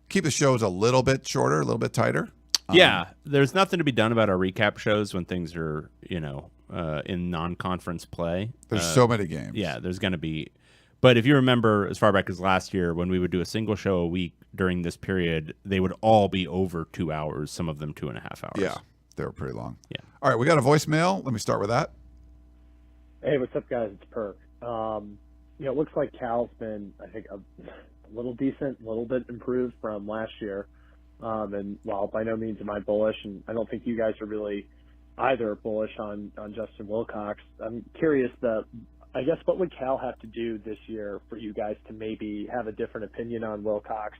Keep the shows a little bit shorter, a little bit tighter. Yeah, there's nothing to be done about our recap shows when things are, in non-conference play. There's so many games. Yeah, there's going to be. But if you remember, as far back as last year, when we would do a single show a week during this period, they would all be over 2 hours, some of them 2.5 hours. Yeah, they were pretty long. Yeah. All right, we got a voicemail. Let me start with that. Hey, what's up, guys? It's Perk. It looks like Cal's been, I think, a little decent, a little bit improved from last year. And while by no means am I bullish, and I don't think you guys are really either bullish on Justin Wilcox, I'm curious I guess what would Cal have to do this year for you guys to maybe have a different opinion on Wilcox,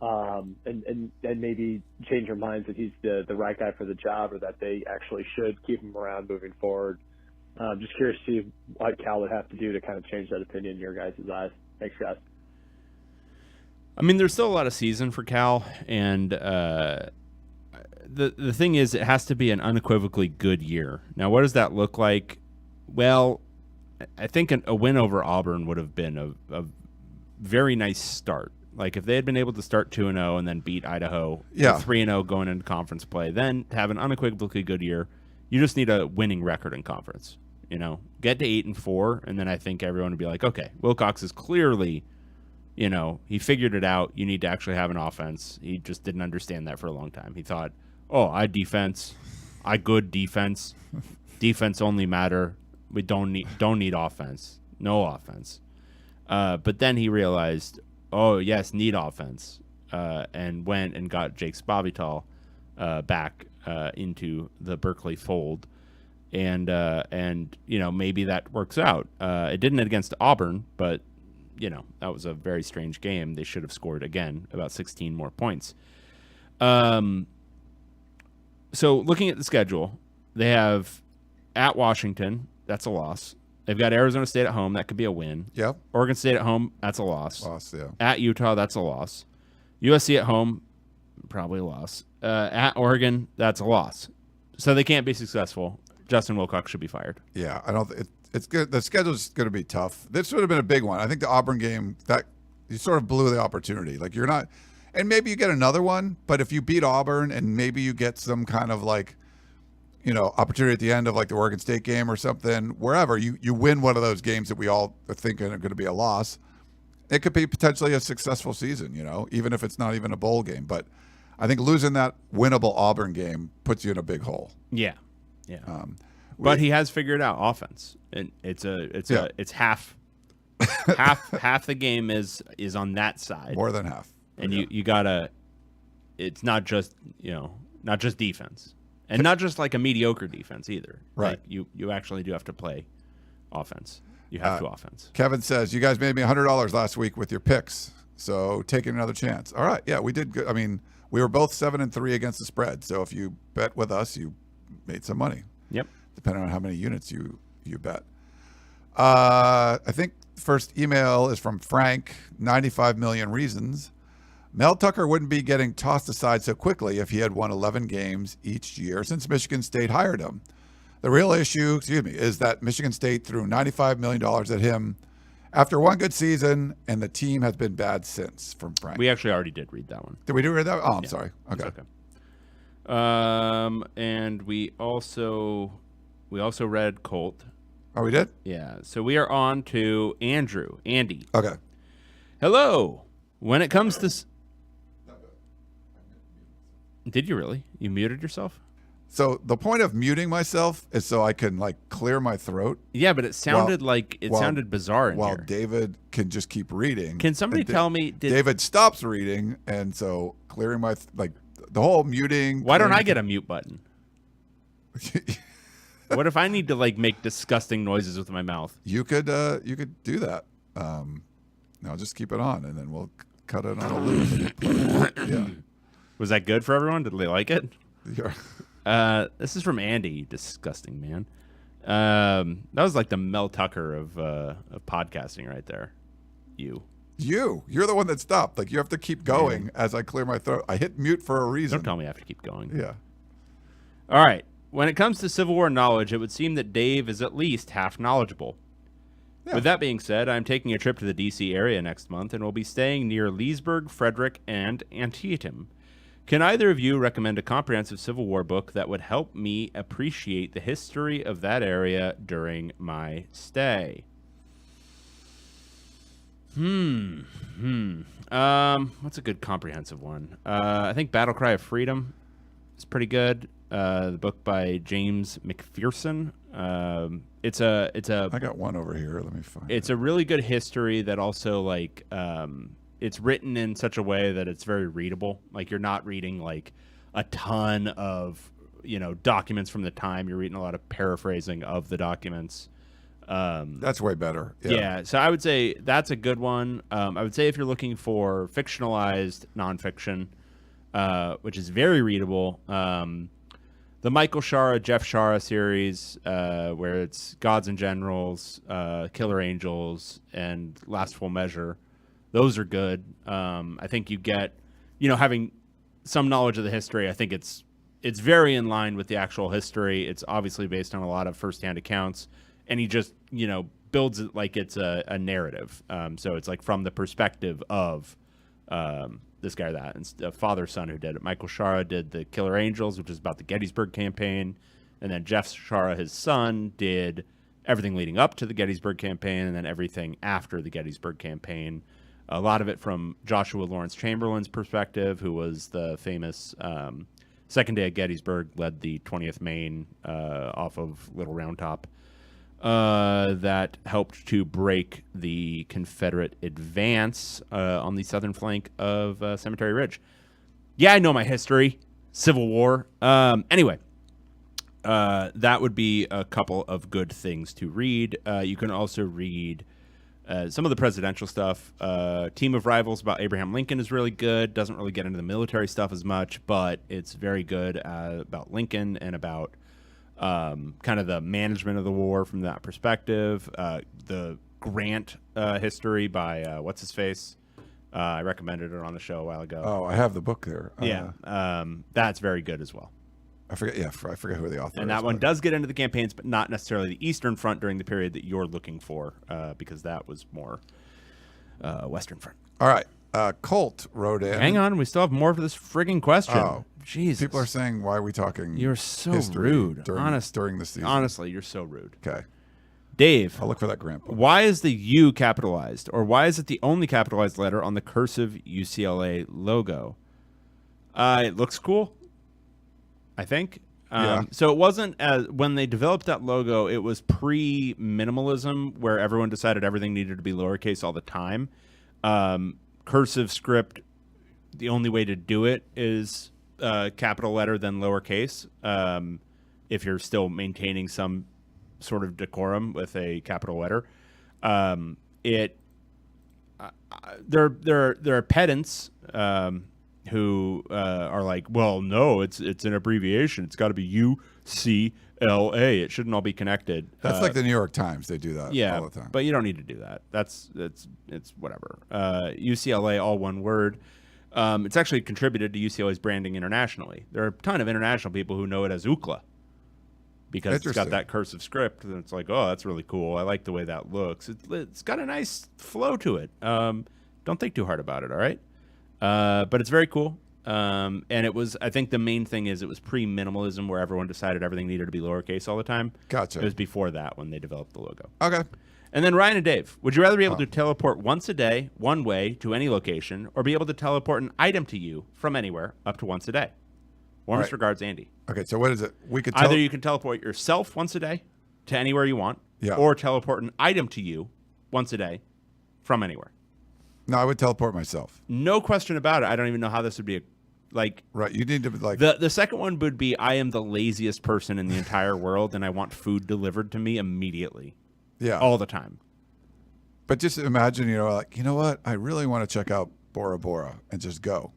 and maybe change your minds that he's the right guy for the job, or that they actually should keep him around moving forward? Just curious to see what Cal would have to do to kind of change that opinion in your guys' eyes. Thanks, guys. I mean, there's still a lot of season for Cal, and the thing is, it has to be an unequivocally good year. Now, what does that look like? Well, I think a win over Auburn would have been a very nice start. Like if they had been able to start 2-0 and then beat Idaho, 3-0 going into conference play, then to have an unequivocally good year, you just need a winning record in conference. Get to 8-4, and then I think everyone would be like, okay, Wilcox is clearly, he figured it out. You need to actually have an offense. He just didn't understand that for a long time. He thought, I defense, I good defense, defense only matter. We don't need offense. No offense. But then he realized, yes, need offense, and went and got Jake Spavital back into the Berkeley fold, and maybe that works out. It didn't against Auburn, but that was a very strange game. They should have scored again about 16 more points. So looking at the schedule, they have at Washington, that's a loss. They've got Arizona State at home, that could be a win. Yep. Oregon State at home, that's a loss. Yeah. At Utah, that's a loss. USC at home, probably a loss. At Oregon, that's a loss. So they can't be successful. Justin Wilcox should be fired. Yeah, I don't. It's good. The schedule's going to be tough. This would have been a big one. I think the Auburn game, that you sort of blew the opportunity. Like you're not, and maybe you get another one. But if you beat Auburn and maybe you get some kind of like, opportunity at the end of like the Oregon State game or something, wherever you win one of those games that we all are thinking are going to be a loss, it could be potentially a successful season. Even if it's not even a bowl game. But I think losing that winnable Auburn game puts you in a big hole. Yeah. But he has figured out offense, and it's half the game is on that side, more than half, and you gotta. It's not just defense, and not just like a mediocre defense either. Right. Like you actually do have to play offense. You have to offense. Kevin says you guys made me $100 last week with your picks, so taking another chance. All right, yeah, we did good. I mean, we were both 7-3 against the spread, so if you bet with us, you made some money. Yep. Depending on how many units you bet. I think the first email is from Frank, 95 million reasons. Mel Tucker wouldn't be getting tossed aside so quickly if he had won 11 games each year since Michigan State hired him. The real issue, is that Michigan State threw $95 million at him after one good season, and the team has been bad since, from Frank. We actually already did read that one. Did we read that? Oh, I'm sorry. Okay. And we also read Colt. Oh, we did? Yeah. So we are on to Andy. Okay. Hello. When it comes to... Did you really? You muted yourself? So the point of muting myself is so I can clear my throat. Yeah, but it sounded sounded bizarre in while here. David can just keep reading. Can somebody tell me... David stops reading, and so clearing my... the whole muting... Why don't I get a mute button? What if I need to make disgusting noises with my mouth? You could do that. No, just keep it on, and then we'll cut it on a loop. Yeah. Was that good for everyone? Did they like it? Yeah. This is from Andy, you disgusting man. That was like the Mel Tucker of podcasting right there. You're the one that stopped. You have to keep going as I clear my throat. I hit mute for a reason. Don't tell me I have to keep going. Yeah. All right. When it comes to Civil War knowledge, it would seem that Dave is at least half knowledgeable. Yeah. With that being said, I'm taking a trip to the D.C. area next month and will be staying near Leesburg, Frederick, and Antietam. Can either of you recommend a comprehensive Civil War book that would help me appreciate the history of that area during my stay? What's a good comprehensive one? I think Battle Cry of Freedom is pretty good. The book by James McPherson. It's a. I got one over here. Let me find. It's a really good history that also it's written in such a way that it's very readable. You're not reading a ton of documents from the time. You're reading a lot of paraphrasing of the documents. That's way better. Yeah. So I would say that's a good one. I would say if you're looking for fictionalized nonfiction, which is very readable, the Michael Shara, Jeff Shara series, where it's Gods and Generals, Killer Angels, and Last Full Measure. Those are good. I think you get, having some knowledge of the history. I think it's very in line with the actual history. It's obviously based on a lot of firsthand accounts, and he just, builds it like it's a narrative. So it's from the perspective of this guy or that. And father-son who did it. Michael Shara did the Killer Angels, which is about the Gettysburg campaign. And then Jeff Shara, his son, did everything leading up to the Gettysburg campaign and then everything after the Gettysburg campaign. A lot of it from Joshua Lawrence Chamberlain's perspective, who was the famous second day at Gettysburg, led the 20th Maine off of Little Round Top. That helped to break the Confederate advance on the southern flank of Cemetery Ridge. Yeah, I know my history. Civil War. Anyway, that would be a couple of good things to read. You can also read Some of the presidential stuff, Team of Rivals about Abraham Lincoln is really good. Doesn't really get into the military stuff as much, but it's very good about Lincoln and about kind of the management of the war from that perspective. The Grant history by what's his face. I recommended it on the show a while ago. Oh, I have the book there. That's very good as well. I forget who the author is. And that one does get into the campaigns, but not necessarily the Eastern Front during the period that you're looking for, because that was more Western Front. All right. Colt wrote in. Hang on, we still have more for this frigging question. Oh, Jesus. People are saying, why are we talking You're so history rude. during the season? Honestly, you're so rude. Okay. Dave. I'll look for that grandpa. Why is the U capitalized, or why is it the only capitalized letter on the cursive UCLA logo? It looks cool, I think. Yeah. So it wasn't when they developed that logo, it was pre-minimalism where everyone decided everything needed to be lowercase all the time. Cursive script, the only way to do it is capital letter then lowercase, if you're still maintaining some sort of decorum with a capital letter. There are pedants who are like, well, no, it's an abbreviation. It's got to be UCLA. It shouldn't all be connected. That's like the New York Times. They do that all the time. But you don't need to do that. It's whatever. UCLA, all one word. It's actually contributed to UCLA's branding internationally. There are a ton of international people who know it as UCLA because it's got that cursive script, and it's like, oh, that's really cool. I like the way that looks. It's got a nice flow to it. Don't think too hard about it, all right? But it's very cool. And it was, I think the main thing is it was pre-minimalism where everyone decided everything needed to be lowercase all the time. Gotcha. It was before that when they developed the logo. Okay. And then Ryan and Dave, would you rather be able to teleport once a day, one way, to any location, or be able to teleport an item to you from anywhere up to once a day? Warmest regards, Andy. Okay, so what is it? We could Either you can teleport yourself once a day to anywhere you want, or teleport an item to you once a day from anywhere. No, I would teleport myself. No question about it. I don't even know how this would be right. You need to the second one would be I am the laziest person in the entire world and I want food delivered to me immediately. Yeah. All the time. But just imagine, you know what? I really want to check out Bora Bora and just go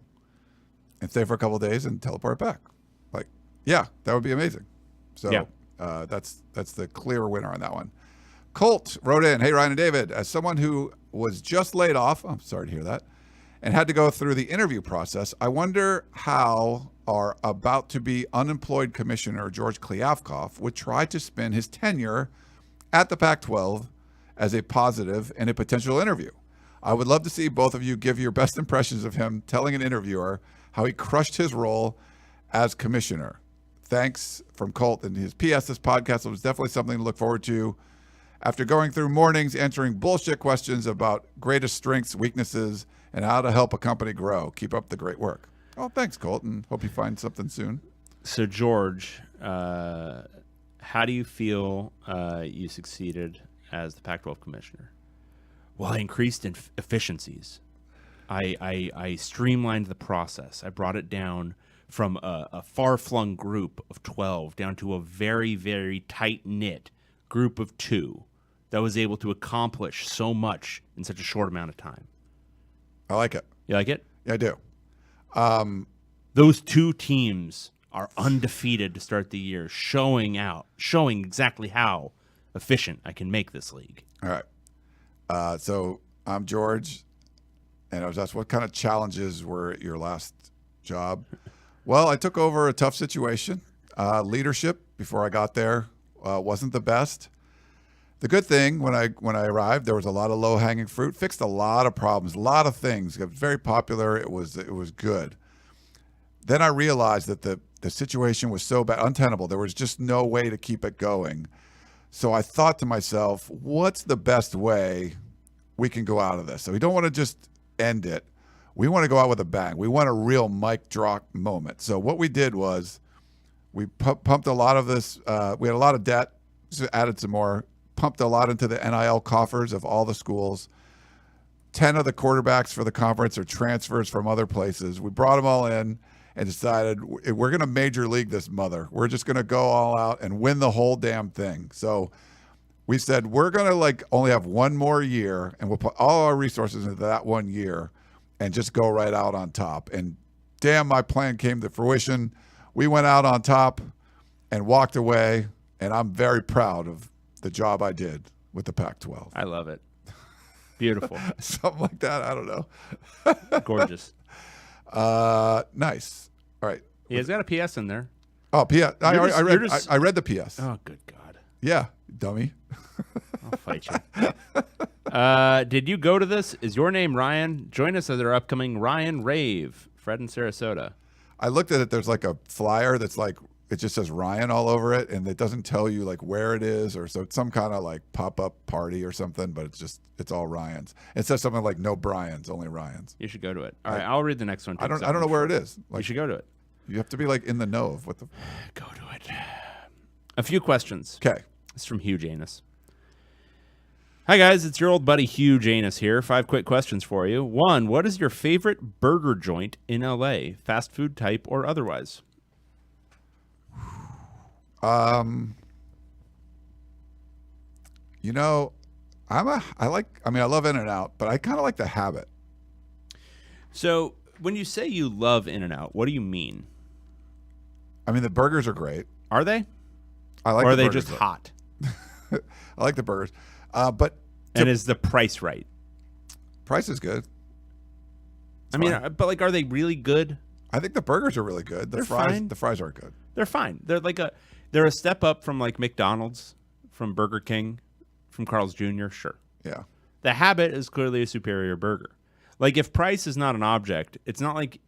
and stay for a couple of days and teleport back. Yeah, that would be amazing. So that's the clear winner on that one. Colt wrote in, hey, Ryan and David, as someone who was just laid off, I'm sorry to hear that, and had to go through the interview process, I wonder how our about-to-be unemployed commissioner, George Kliavkoff, would try to spin his tenure at the Pac-12 as a positive in a potential interview. I would love to see both of you give your best impressions of him telling an interviewer how he crushed his role as commissioner. Thanks from Colt. And his P.S. This podcast was definitely something to look forward to. After going through mornings answering bullshit questions about greatest strengths, weaknesses, and how to help a company grow. Keep up the great work. Oh, thanks, Colt, and hope you find something soon. So, George, how do you feel you succeeded as the Pac-12 commissioner? Well, I increased in efficiencies. I streamlined the process. I brought it down from a far-flung group of 12 down to a very, very tight-knit group of 2 that was able to accomplish so much in such a short amount of time. I like it. You like it? Yeah, I do. Those 2 teams are undefeated to start the year, showing exactly how efficient I can make this league. All right. So I'm George, and I was asked what kind of challenges were at your last job. Well, I took over a tough situation. Leadership before I got there wasn't the best. The good thing when I arrived, there was a lot of low-hanging fruit. Fixed a lot of problems, a lot of things. It was very popular. It was good. Then I realized that the situation was so bad, untenable. There was just no way to keep it going. So I thought to myself, what's the best way we can go out of this? So we don't want to just end it. We want to go out with a bang. We want a real mic drop moment. So what we did was we pumped a lot of this. We had a lot of debt, so added some more, pumped a lot into the NIL coffers of all the schools. 10 of the quarterbacks for the conference are transfers from other places. We brought them all in and decided we're going to major league this mother. We're just going to go all out and win the whole damn thing. So we said we're going to like only have one more year, and we'll put all our resources into that 1 year and just go right out on top. And damn, my plan came to fruition. We went out on top and walked away, and I'm very proud of the job I did with the Pac-12. I love it. Beautiful. Something like that. I don't know. Gorgeous. Nice. All right. He has got a PS in there. Oh, PS. I read the PS. Oh, good God. Yeah, dummy. I'll fight you. Did you go to this? Is your name Ryan? Join us at our upcoming Ryan Rave, Fred in Sarasota. I looked at it. There's like a flyer that's like, it just says Ryan all over it, and it doesn't tell you like where it is, or so it's some kind of like pop-up party or something, but it's all Ryans. It says something like no Bryans, only Ryans. You should go to it. All right, I'll read the next one. I don't know where it is. Like, you should go to it. You have to be like in the know of what the. Go to it. A few questions. Okay. It's from Hugh Janus. Hi, guys. It's your old buddy Hugh Janus here. 5 quick questions for you. 1, what is your favorite burger joint in LA? Fast food type or otherwise? You know, I love In-N-Out, but I kind of like the habit. So when you say you love In-N-Out, what do you mean? I mean, the burgers are great. Are they? I like. Or are the they burgers, just hot? I like the burgers, but And is the price right? price is good. I mean, but like, are they really good? I think the burgers are really good. They're fine. The fries aren't good. They're fine. They're a step up from like McDonald's, from Burger King, from Carl's Jr. Sure. Yeah. The habit is clearly a superior burger. Like, if price is not an object, it's not like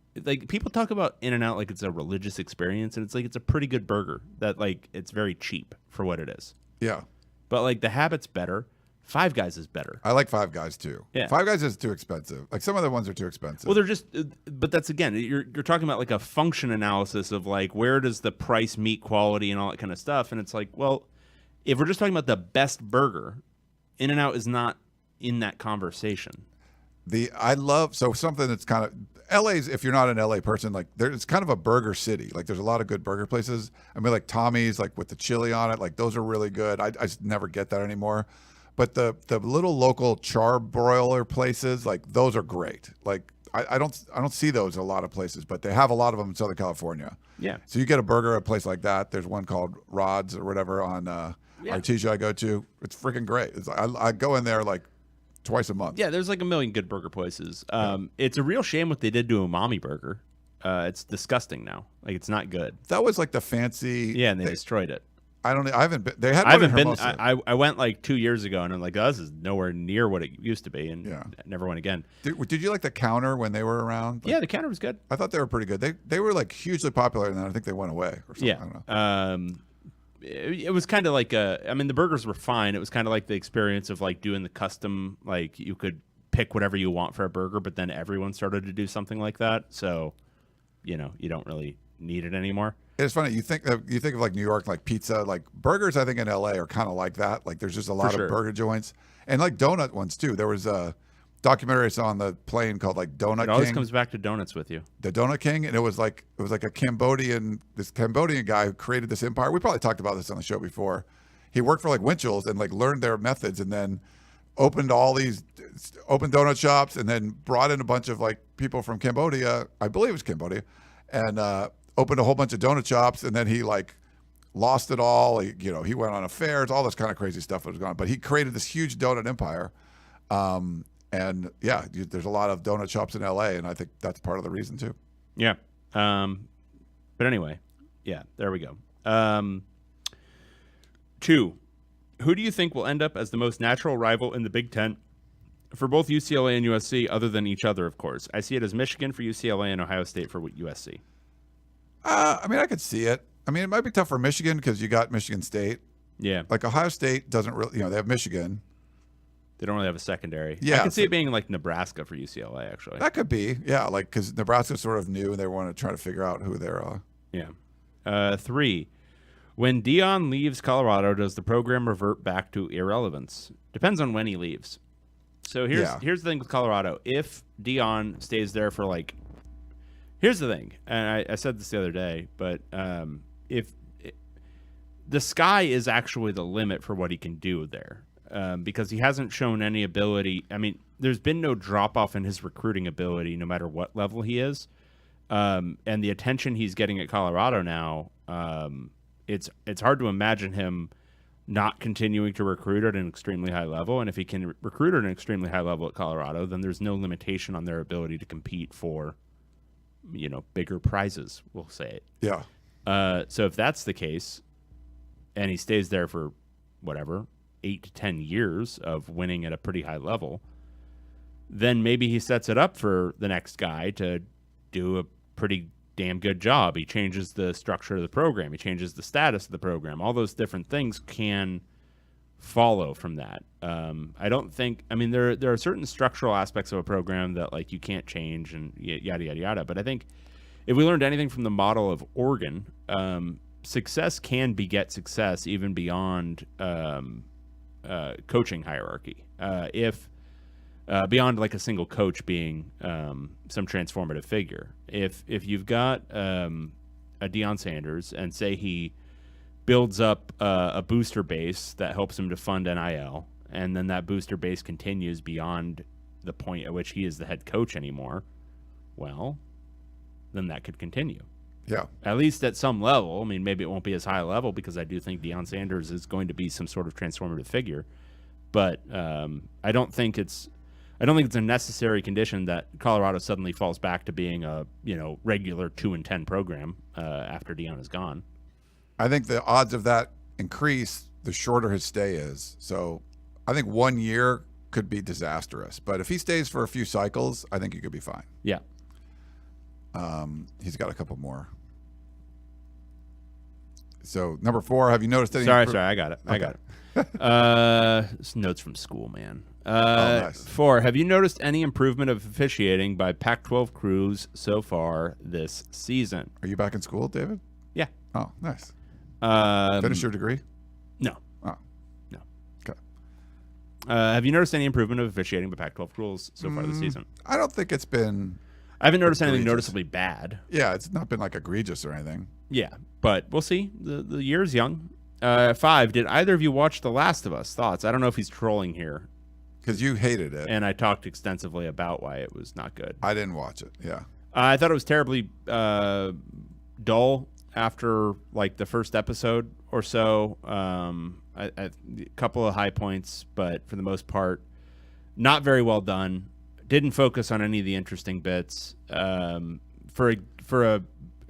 people talk about In-N-Out like it's a religious experience, and it's like it's a pretty good burger that like it's very cheap for what it is. Yeah. But like the habit's better. Five Guys is better. I like Five Guys too. Yeah. Five Guys is too expensive. Like some of the ones are too expensive. Well, they're just, but that's again, you're talking about like a function analysis of like where does the price meet quality and all that kind of stuff, and it's like, well, if we're just talking about the best burger, In-N-Out is not in that conversation. Something that's kind of LA's, if you're not an LA person, like it's kind of a burger city. Like there's a lot of good burger places. I mean, like Tommy's, like with the chili on it, like those are really good. I just never get that anymore. But the little local charbroiler places, like those are great. Like I don't see those in a lot of places, but they have a lot of them in Southern California. Yeah. So you get a burger at a place like that. There's one called Rod's or whatever on Artesia I go to. It's freaking great. I go in there like twice a month. Yeah, there's like a million good burger places. It's a real shame what they did to Umami Burger. It's disgusting now. Like it's not good. That was like the fancy. Yeah, and they destroyed it. I haven't been. They had. I one in haven't been. Hermosa. I went like 2 years ago, and I'm like, oh, this is nowhere near what it used to be, and never went again. Did you like the Counter when they were around? Like, Yeah, the Counter was good. I thought they were pretty good. They were like hugely popular, and then I think they went away or something. Yeah. I don't know. It was kind of like I mean, the burgers were fine. It was kind of like the experience of like doing the custom. Like you could pick whatever you want for a burger, but then everyone started to do something like that. So, you don't really need it anymore. It's funny. You think of like New York, like pizza, like burgers. I think in LA are kind of like that. Like there's just a lot of burger joints and like donut ones too. There was a documentary I saw on the plane called like Donut King. It always comes back to donuts with you. The Donut King, and it was like a Cambodian guy who created this empire. We probably talked about this on the show before. He worked for like Winchell's and like learned their methods, and then opened donut shops, and then brought in a bunch of like people from Cambodia. I believe it was Cambodia, and opened a whole bunch of donut shops, and then he like lost it all. He went on affairs, all this kind of crazy stuff was going on. But he created this huge donut empire. And yeah, there's a lot of donut shops in LA, and I think that's part of the reason too. Yeah. But anyway, yeah, there we go. 2, who do you think will end up as the most natural rival in the Big Ten for both UCLA and USC, other than each other, of course? I see it as Michigan for UCLA and Ohio State for USC. I mean, I could see it. I mean, it might be tough for Michigan because you got Michigan State. Yeah. Like Ohio State doesn't really, they have Michigan. They don't really have a secondary. Yeah, I can see it being like Nebraska for UCLA, actually. That could be, yeah, like because Nebraska's sort of new and they want to try to figure out who they're. Yeah. 3, when Dion leaves Colorado, does the program revert back to irrelevance? Depends on when he leaves. So here's the thing with Colorado. If Dion stays there for like, here's the thing, and I said this the other day, but the sky is actually the limit for what he can do there, because he hasn't shown any ability. I mean, there's been no drop off in his recruiting ability, no matter what level he is, and the attention he's getting at Colorado now. It's hard to imagine him not continuing to recruit at an extremely high level. And if he can recruit at an extremely high level at Colorado, then there's no limitation on their ability to compete for, bigger prizes. We'll say it. Yeah. So if that's the case, and he stays there for whatever 8 to 10 years of winning at a pretty high level, then maybe he sets it up for the next guy to do a pretty damn good job. He changes the structure of the program. He changes the status of the program. All those different things can follow from that. I don't think. I mean, there are certain structural aspects of a program that like you can't change and yada yada yada. But I think if we learned anything from the model of Oregon, success can beget success even beyond coaching hierarchy. If beyond like a single coach being some transformative figure. If you've got a Deion Sanders and say he builds up a booster base that helps him to fund NIL, and then that booster base continues beyond the point at which he is the head coach anymore, well, then that could continue. Yeah. At least at some level. I mean, maybe it won't be as high a level because I do think Deion Sanders is going to be some sort of transformative figure. But I don't think it's a necessary condition that Colorado suddenly falls back to being a regular 2-10 program after Deion is gone. I think the odds of that increase the shorter his stay is. So I think 1 year could be disastrous. But if he stays for a few cycles, I think he could be fine. Yeah. He's got a couple more. So number 4, have you noticed any? Sorry, I got it. Okay. I got it. This notes from school, man. Nice. 4, have you noticed any improvement of officiating by Pac-12 crews so far this season? Are you back in school, David? Yeah. Oh, nice. Um, Finish your degree? No. Oh. No. Okay. Have you noticed any improvement of officiating by Pac-12 crews so far this season? I don't think it's been. I haven't noticed anything egregious. noticeably bad. Yeah, it's not been like egregious or anything. Yeah, but we'll see. The year's young. 5, did either of you watch The Last of Us? Thoughts? I don't know if he's trolling here. Because you hated it. And I talked extensively about why it was not good. I didn't watch it. Yeah. I thought it was terribly dull after like the first episode or so. A couple of high points, but for the most part, not very well done. Didn't focus on any of the interesting bits. For a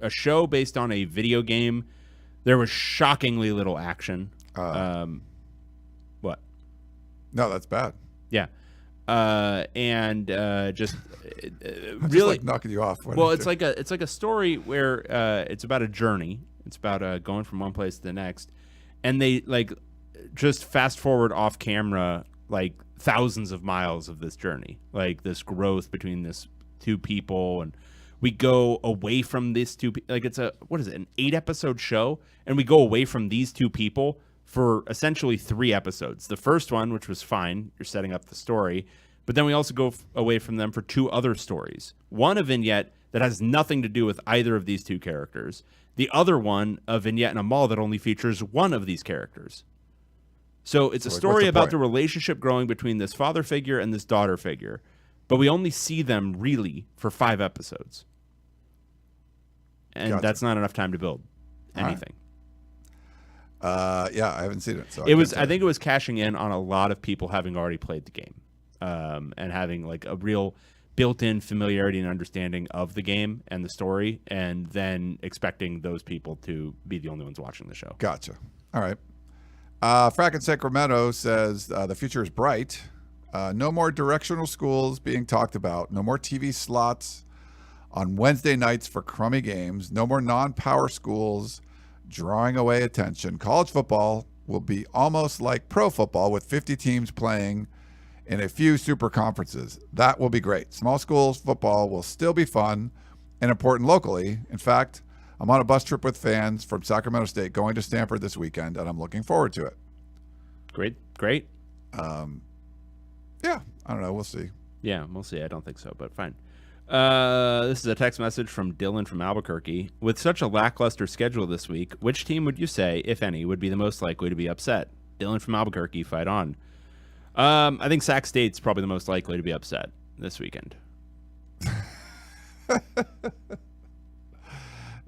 show based on a video game, there was shockingly little action. What? No, that's bad. Yeah. And just I'm really just like knocking you off. well, it's like a story where it's about a journey. It's about going from one place to the next, and they like just fast forward off camera like thousands of miles of this journey, like this growth between this two people, and we go away from these two. Like it's an 8-episode show, and we go away from these two people for essentially 3 episodes. The first one, which was fine, you're setting up the story, but then we also go away from them for 2 other stories. One, a vignette that has nothing to do with either of these 2 characters. The other one, a vignette in a mall that only features one of these characters. So it's a story about the relationship growing between this father figure and this daughter figure, but we only see them really for 5 episodes. And Gotcha. that's not enough time to build anything. Yeah, I haven't seen it. So I think it was cashing in on a lot of people having already played the game, and having like a real built-in familiarity and understanding of the game and the story, and then expecting those people to be the only ones watching the show. Gotcha. All right. Frack in Sacramento says the future is bright. No more directional schools being talked about. No more TV slots on Wednesday nights for crummy games. No more non-power schools drawing away attention. College football will be almost like pro football with 50 teams playing in a few super conferences. That will be great. Small schools football will still be fun and important locally. In fact, I'm on a bus trip with fans from Sacramento State going to Stanford this weekend, and I'm looking forward to it. Great. Yeah, I don't know. We'll see. Yeah, we'll see. I don't think so, but fine. This is a text message from Dylan from Albuquerque. With such a lackluster schedule this week, which team would you say, if any, would be the most likely to be upset? Dylan from Albuquerque, fight on. I think SacSt State's probably the most likely to be upset this weekend.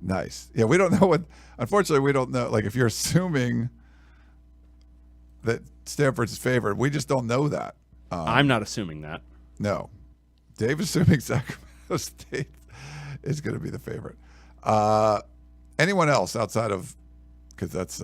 Nice. Yeah, we don't know what. Unfortunately, we don't know. Like, if you're assuming that Stanford's favored, we just don't know that. I'm not assuming that. No. Dave assuming Sacramento State is going to be the favorite. Anyone else outside of, because that's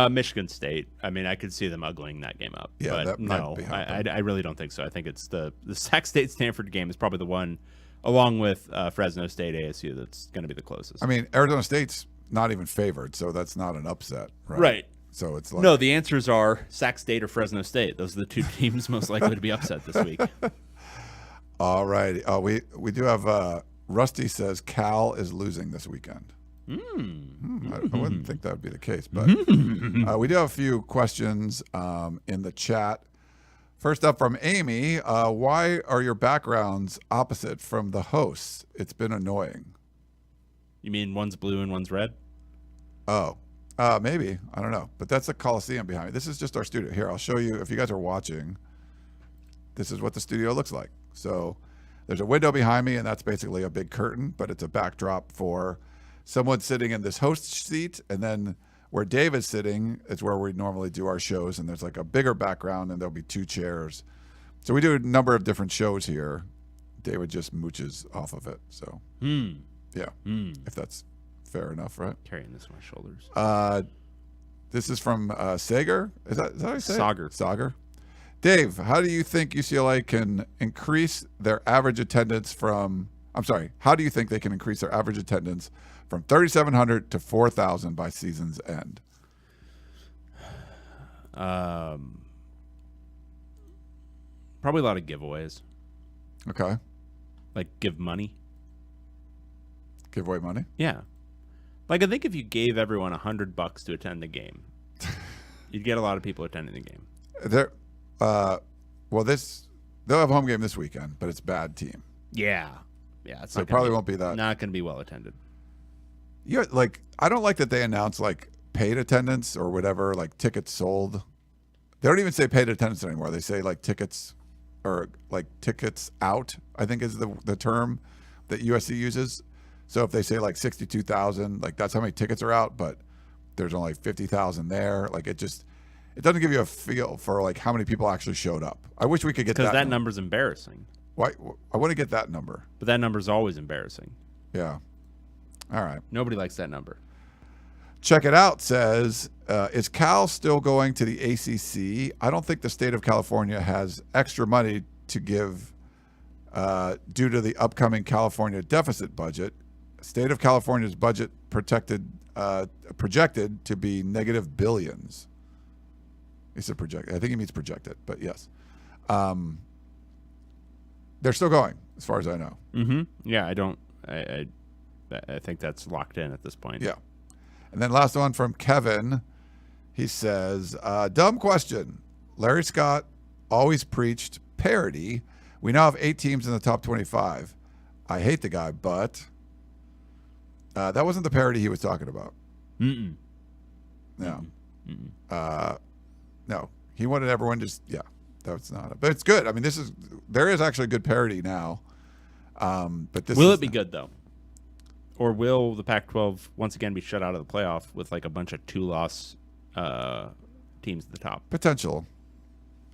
Michigan State. I mean, I could see them ugling that game up. Yeah, but that might no, be I really don't think so. I think it's the SacSt State-Stanford game is probably the one, along with Fresno State ASU, that's going to be the closest. I mean, Arizona State's not even favored, so that's not an upset, right? Right. So it's like, No, the answers are SacSt State or Fresno State. Those are the two teams most likely to be upset this week. All right. We do have Rusty says Cal is losing this weekend. I wouldn't think that would be the case, but we do have a few questions in the chat. First up from Amy, why are your backgrounds opposite from the hosts? It's been annoying. You mean one's blue and one's red? Oh, maybe. I don't know. But that's the Coliseum behind me. This is just our studio. Here, I'll show you. If you guys are watching, this is what the studio looks like. So there's a window behind me, and that's basically a big curtain, but it's a backdrop for someone sitting in this host seat, and then where Dave is sitting is where we normally do our shows, and there's like a bigger background, and there'll be two chairs. So we do a number of different shows here. David just mooches off of it. So, yeah, if that's fair enough, right? Carrying this on my shoulders. This is from Sager. Is that how you say it? Sager. Sager. Dave, how do you think UCLA can increase their average attendance from, how do you think they can increase their average attendance from 3,700 to 4,000 by season's end? Probably a lot of giveaways. Okay. Like give money. Give away money? Yeah. Like I think if you gave everyone $100 to attend the game, you'd get a lot of people attending the game. They'll have home game this weekend, but it's a bad team. Yeah. Yeah. It's So it probably won't be that. Not going to be well attended. Yeah, like I don't like that they announce like paid attendance or whatever, like tickets sold. They don't even say paid attendance anymore. They say like tickets or like tickets out, I think is the term that USC uses. So if they say like 62,000, like that's how many tickets are out, but there's only 50,000 there. Like it doesn't give you a feel for like how many people actually showed up. I wish we could get that. Because that number's embarrassing. Why? I want to get that number. But that number's always embarrassing. Yeah. All right. Nobody likes that number. Check it out says, is Cal still going to the ACC? I don't think the state of California has extra money to give due to the upcoming California deficit budget. State of California's budget projected to be negative billions. He said projected. I think he means projected, but yes. They're still going, as far as I know. Mm-hmm. Yeah, I think that's locked in at this point. Yeah. And then last one from Kevin. He says, dumb question. Larry Scott always preached parity. We now have 8 teams in the top 25. I hate the guy, but that wasn't the parity he was talking about. Mm-mm. No. Mm-mm. No. He wanted everyone just, that's not it. But it's good. I mean, there is actually good parity now. But this will it be good, though? Or will the Pac-12 once again be shut out of the playoff with like a bunch of 2-loss teams at the top? Potential.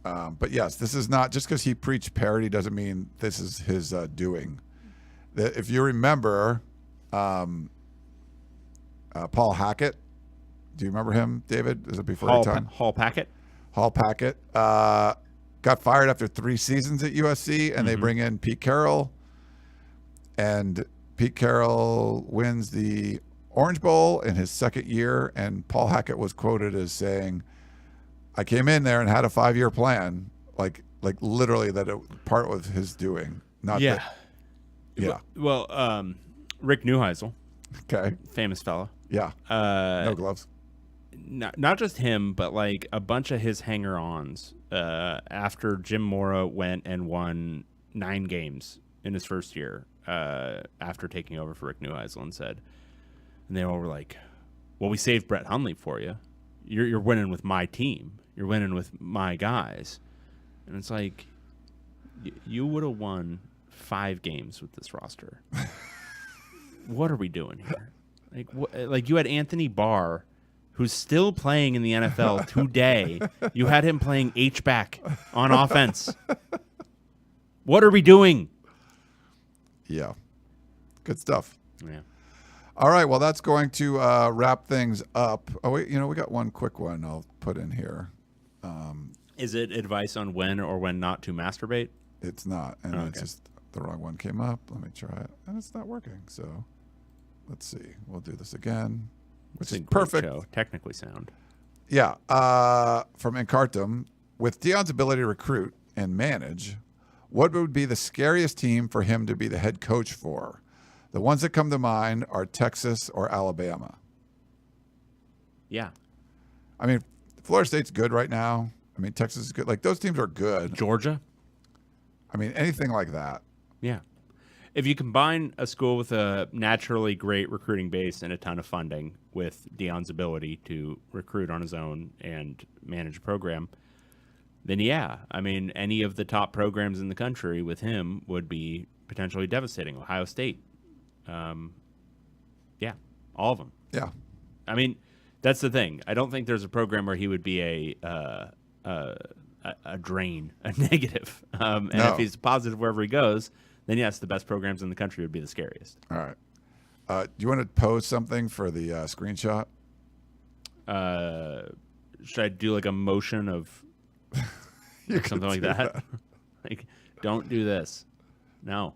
But yes, this is not just because he preached parity doesn't mean this is his doing. If you remember, Paul Hackett, do you remember him, David? Is it before your time? Hall Packett got fired after 3 seasons at USC, and they bring in Pete Carroll, and Pete Carroll wins the Orange Bowl in his second year, and Paul Hackett was quoted as saying, I came in there and had a 5-year plan, like literally that part was his doing. Not that. Yeah. Well, Rick Neuheisel. Okay. Famous fella. Yeah. No gloves. Not just him, but like a bunch of his hanger-ons after Jim Mora went and won 9 games in his first year after taking over for Rick Neuheisel said, and they all were like, well, we saved Brett Hundley for you. You're winning with my team. You're winning with my guys. And it's like, you would have won 5 games with this roster. What are we doing here? Like you had Anthony Barr, who's still playing in the NFL today. You had him playing H-back on offense. What are we doing? Yeah. Good stuff. Yeah. All right. Well, that's going to wrap things up. Oh, wait. We got one quick one I'll put in here. Is it advice on when or when not to masturbate? It's not. And Okay. it's just the wrong one came up. Let me try it. And it's not working. So let's see. We'll do this again, which It's a is great perfect. show. Technically sound. Yeah. From Encartum, with Deion's ability to recruit and manage, what would be the scariest team for him to be the head coach for? The ones that come to mind are Texas or Alabama. Yeah. I mean, Florida State's good right now. I mean, Texas is good. Like, those teams are good. Georgia? I mean, anything like that. Yeah. If you combine a school with a naturally great recruiting base and a ton of funding with Deion's ability to recruit on his own and manage a program, then yeah, I mean, any of the top programs in the country with him would be potentially devastating. Ohio State. Yeah, all of them. Yeah. I mean, that's the thing. I don't think there's a program where he would be a drain, a negative. And No. if he's positive wherever he goes, then yes, the best programs in the country would be the scariest. All right. Do you want to pose something for the screenshot? Should I do like a motion of You could something like do that? Like, don't do this. No.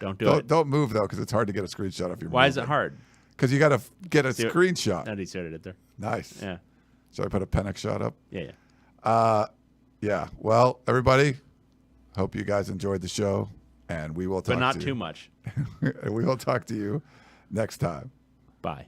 Don't do Don't, it. don't move, though, because it's hard to get a screenshot if you're Why is it hard? Because you got to get a See what- screenshot. That he started it there. Nice. Yeah. Should I put a Penix shot up? Yeah, yeah. Yeah. Well, everybody, hope you guys enjoyed the show, and we will talk But not to too much. we will talk to you next time. Bye.